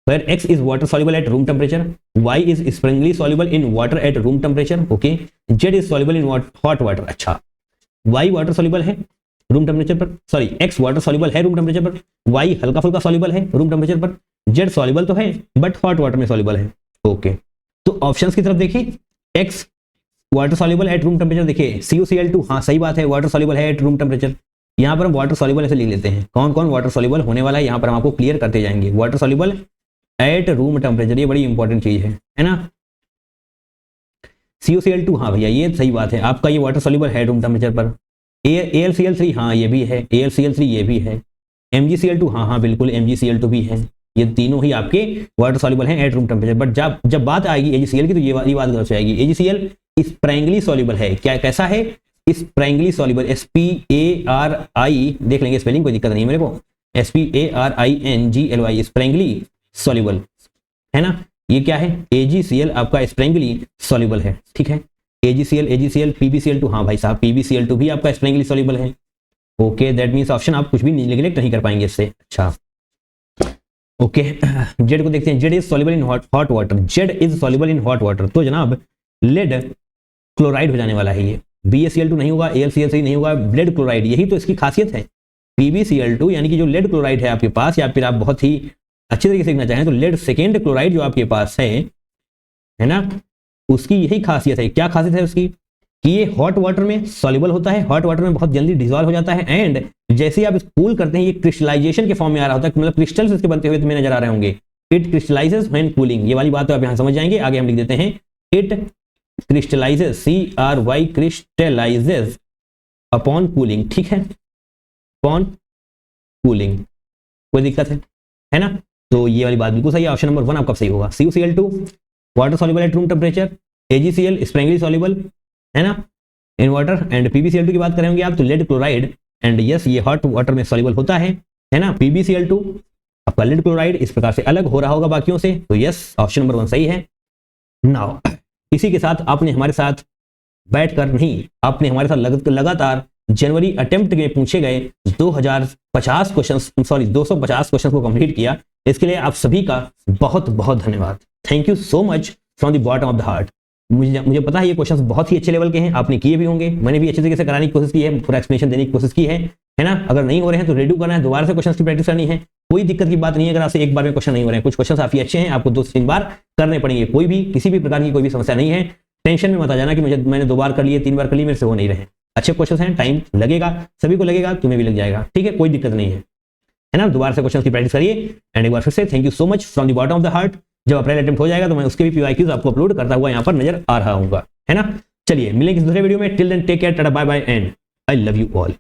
where X is water soluble at room temperature, Y is springly soluble in water at room temperature, okay, Z is soluble in hot water। अच्छा, Y water soluble है, room temperature पर, sorry x water soluble है room temperature पर, Y हल्का फुल्का soluble है room temperature पर, Z soluble तो है बट हॉट वाटर में सॉल्युबल है। ओके, तो ऑप्शंस की तरफ देखिए, x water soluble at room temperature, देखिए CuCl2, हाँ सही बात है, वाटर सॉल्युबल है एट रूम टेम्परेचर। यहाँ पर हम वाटर सॉल्युबल ऐसे लिख लेते हैं, कौन कौन वाटर सॉल्युबल होने वाला है यहाँ पर हम आपको क्लियर करते जाएंगे। Water soluble at room temperature, ये बड़ी इंपॉर्टेंट चीज है ना। CuCl2, हाँ भैया ये सही बात है, आपका ये वाटर सॉल्युबल है रूम टेम्परेचर पर। AlCl3, हाँ ये भी है, AlCl3 ये भी है। MgCl2, हाँ बिल्कुल MgCl2 भी है। ये तीनों ही आपके वाटर सॉल्युबल हैं एट रूम टेम्परेचर। बट जब बात आएगी AgCl की तो ये बात गलत हो जाएगी। AgCl स्प्रैंगली सॉल्युबल है, क्या कैसा है, स्प्रैंगली सॉल्युबल, SPARI, देख लेंगे स्पेलिंग, कोई दिक्कत नहीं मेरे को, SPARINGLY, स्प्रैंगली सॉल्युबल है ना। ये क्या है, AgCl आपका स्प्रैंगली सॉल्युबल है, ठीक है। AgCl, PbCl2, हाँ भाई साहब PbCl2 भी आपका स्प्रैंगली सॉल्युबल है। ओके, दैट मीन्स ऑप्शन आप कुछ भी निगलेक्ट नहीं कर पाएंगे इससे। अच्छा ओके, जेड को देखते हैं, Z is soluble in hot water, Z is soluble in hot water, तो जनाब लेड क्लोराइड हो जाने वाला है ये। BaCl2 नहीं होगा, AlCl3 नहीं होगा, लेड क्लोराइड, यही तो इसकी खासियत है। PbCl2 यानी कि जो लेड क्लोराइड है आपके पास, या फिर आप बहुत ही अच्छी तरीके से लिखना चाहें तो लेड सेकेंड क्लोराइड जो आपके पास है ना, उसकी यही खासियत है। क्या खासियत है उसकी, कि ये हॉट वाटर में सॉल्युबल होता है, हॉट वाटर में बहुत जल्दी डिसॉल्व हो जाता है, एंड जैसे ही आप कूल करते हैं ये क्रिस्टलाइजेशन के फॉर्म में आ रहा होता है, मतलब क्रिस्टल्स इसके बनते हुए तुम्हें नजर आ रहे होंगे। इट क्रिस्टलाइजेस व्हेन कूलिंग, ये वाली बात तो आप यहां समझ जाएंगे। आगे हम लिख देते हैं it crystallises, CRY crystallises upon cooling, ठीक है, अपॉन कूलिंग, कोई दिक्कत है ना। तो ये वाली बात बिल्कुल सही है, ऑप्शन नंबर 1 आपका सही होगा। CuCl2 water soluble at room temperature, AgCl sparingly soluble है ना इन वाटर, एंड PbCl2 की बात करेंगे आप तो लेड क्लोराइड, एंड यस ये हॉट वाटर में सॉल्युबल होता है ना। PbCl2 आपका लेड क्लोराइड इस प्रकार से अलग हो रहा होगा बाकियों से, तो यस ऑप्शन नंबर 1 सही है। नाउ इसी के साथ आपने हमारे साथ बैठकर नहीं, आपने हमारे साथ लगातार जनवरी अटेम्प्ट में पूछे गए 250 क्वेश्चन, सॉरी 250 क्वेश्चन को कंप्लीट किया। इसके लिए आप सभी का बहुत बहुत धन्यवाद। Thank you so much from the bottom of the heart. मुझे पता है ये क्वेश्चंस बहुत ही अच्छे लेवल के हैं, आपने किए भी होंगे, मैंने भी अच्छे तरीके से कराने की कोशिश की है, पूरा एक्सप्लेनेशन देने की कोशिश की है ना। अगर नहीं हो रहे हैं तो रेडू करना है, दोबारा से क्वेश्चंस की प्रैक्टिस करनी है, कोई दिक्कत की बात नहीं है। अगर आपसे एक बार में क्वेश्चन नहीं हो रहे हैं, कुछ क्वेश्चन काफी अच्छे हैं, आपको 2-3 बार करने पड़ेंगे, कोई भी किसी भी प्रकार की कोई भी समस्या नहीं है। टेंशन में मत आ जाना कि मैंने 2 बार कर लिए, 3 बार कर लिए, मेरे से हो नहीं रहे। अच्छे क्वेश्चन हैं, टाइम लगेगा, सभी को लगेगा, तुम्हें भी लग जाएगा, ठीक है, कोई दिक्कत नहीं है ना। दोबारा से क्वेश्चन की प्रैक्टिस करिए, एंड एक बार फिर से thank you so much from the bottom of the heart. जब अप्रैल अटेम्प्ट हो जाएगा तो मैं उसके भी PYQs आपको अपलोड करता हुआ यहाँ पर नजर आ रहा हूँ, है ना। चलिए मिलेंगे इस दूसरे वीडियो में, till then take care, tata bye bye and I love you all.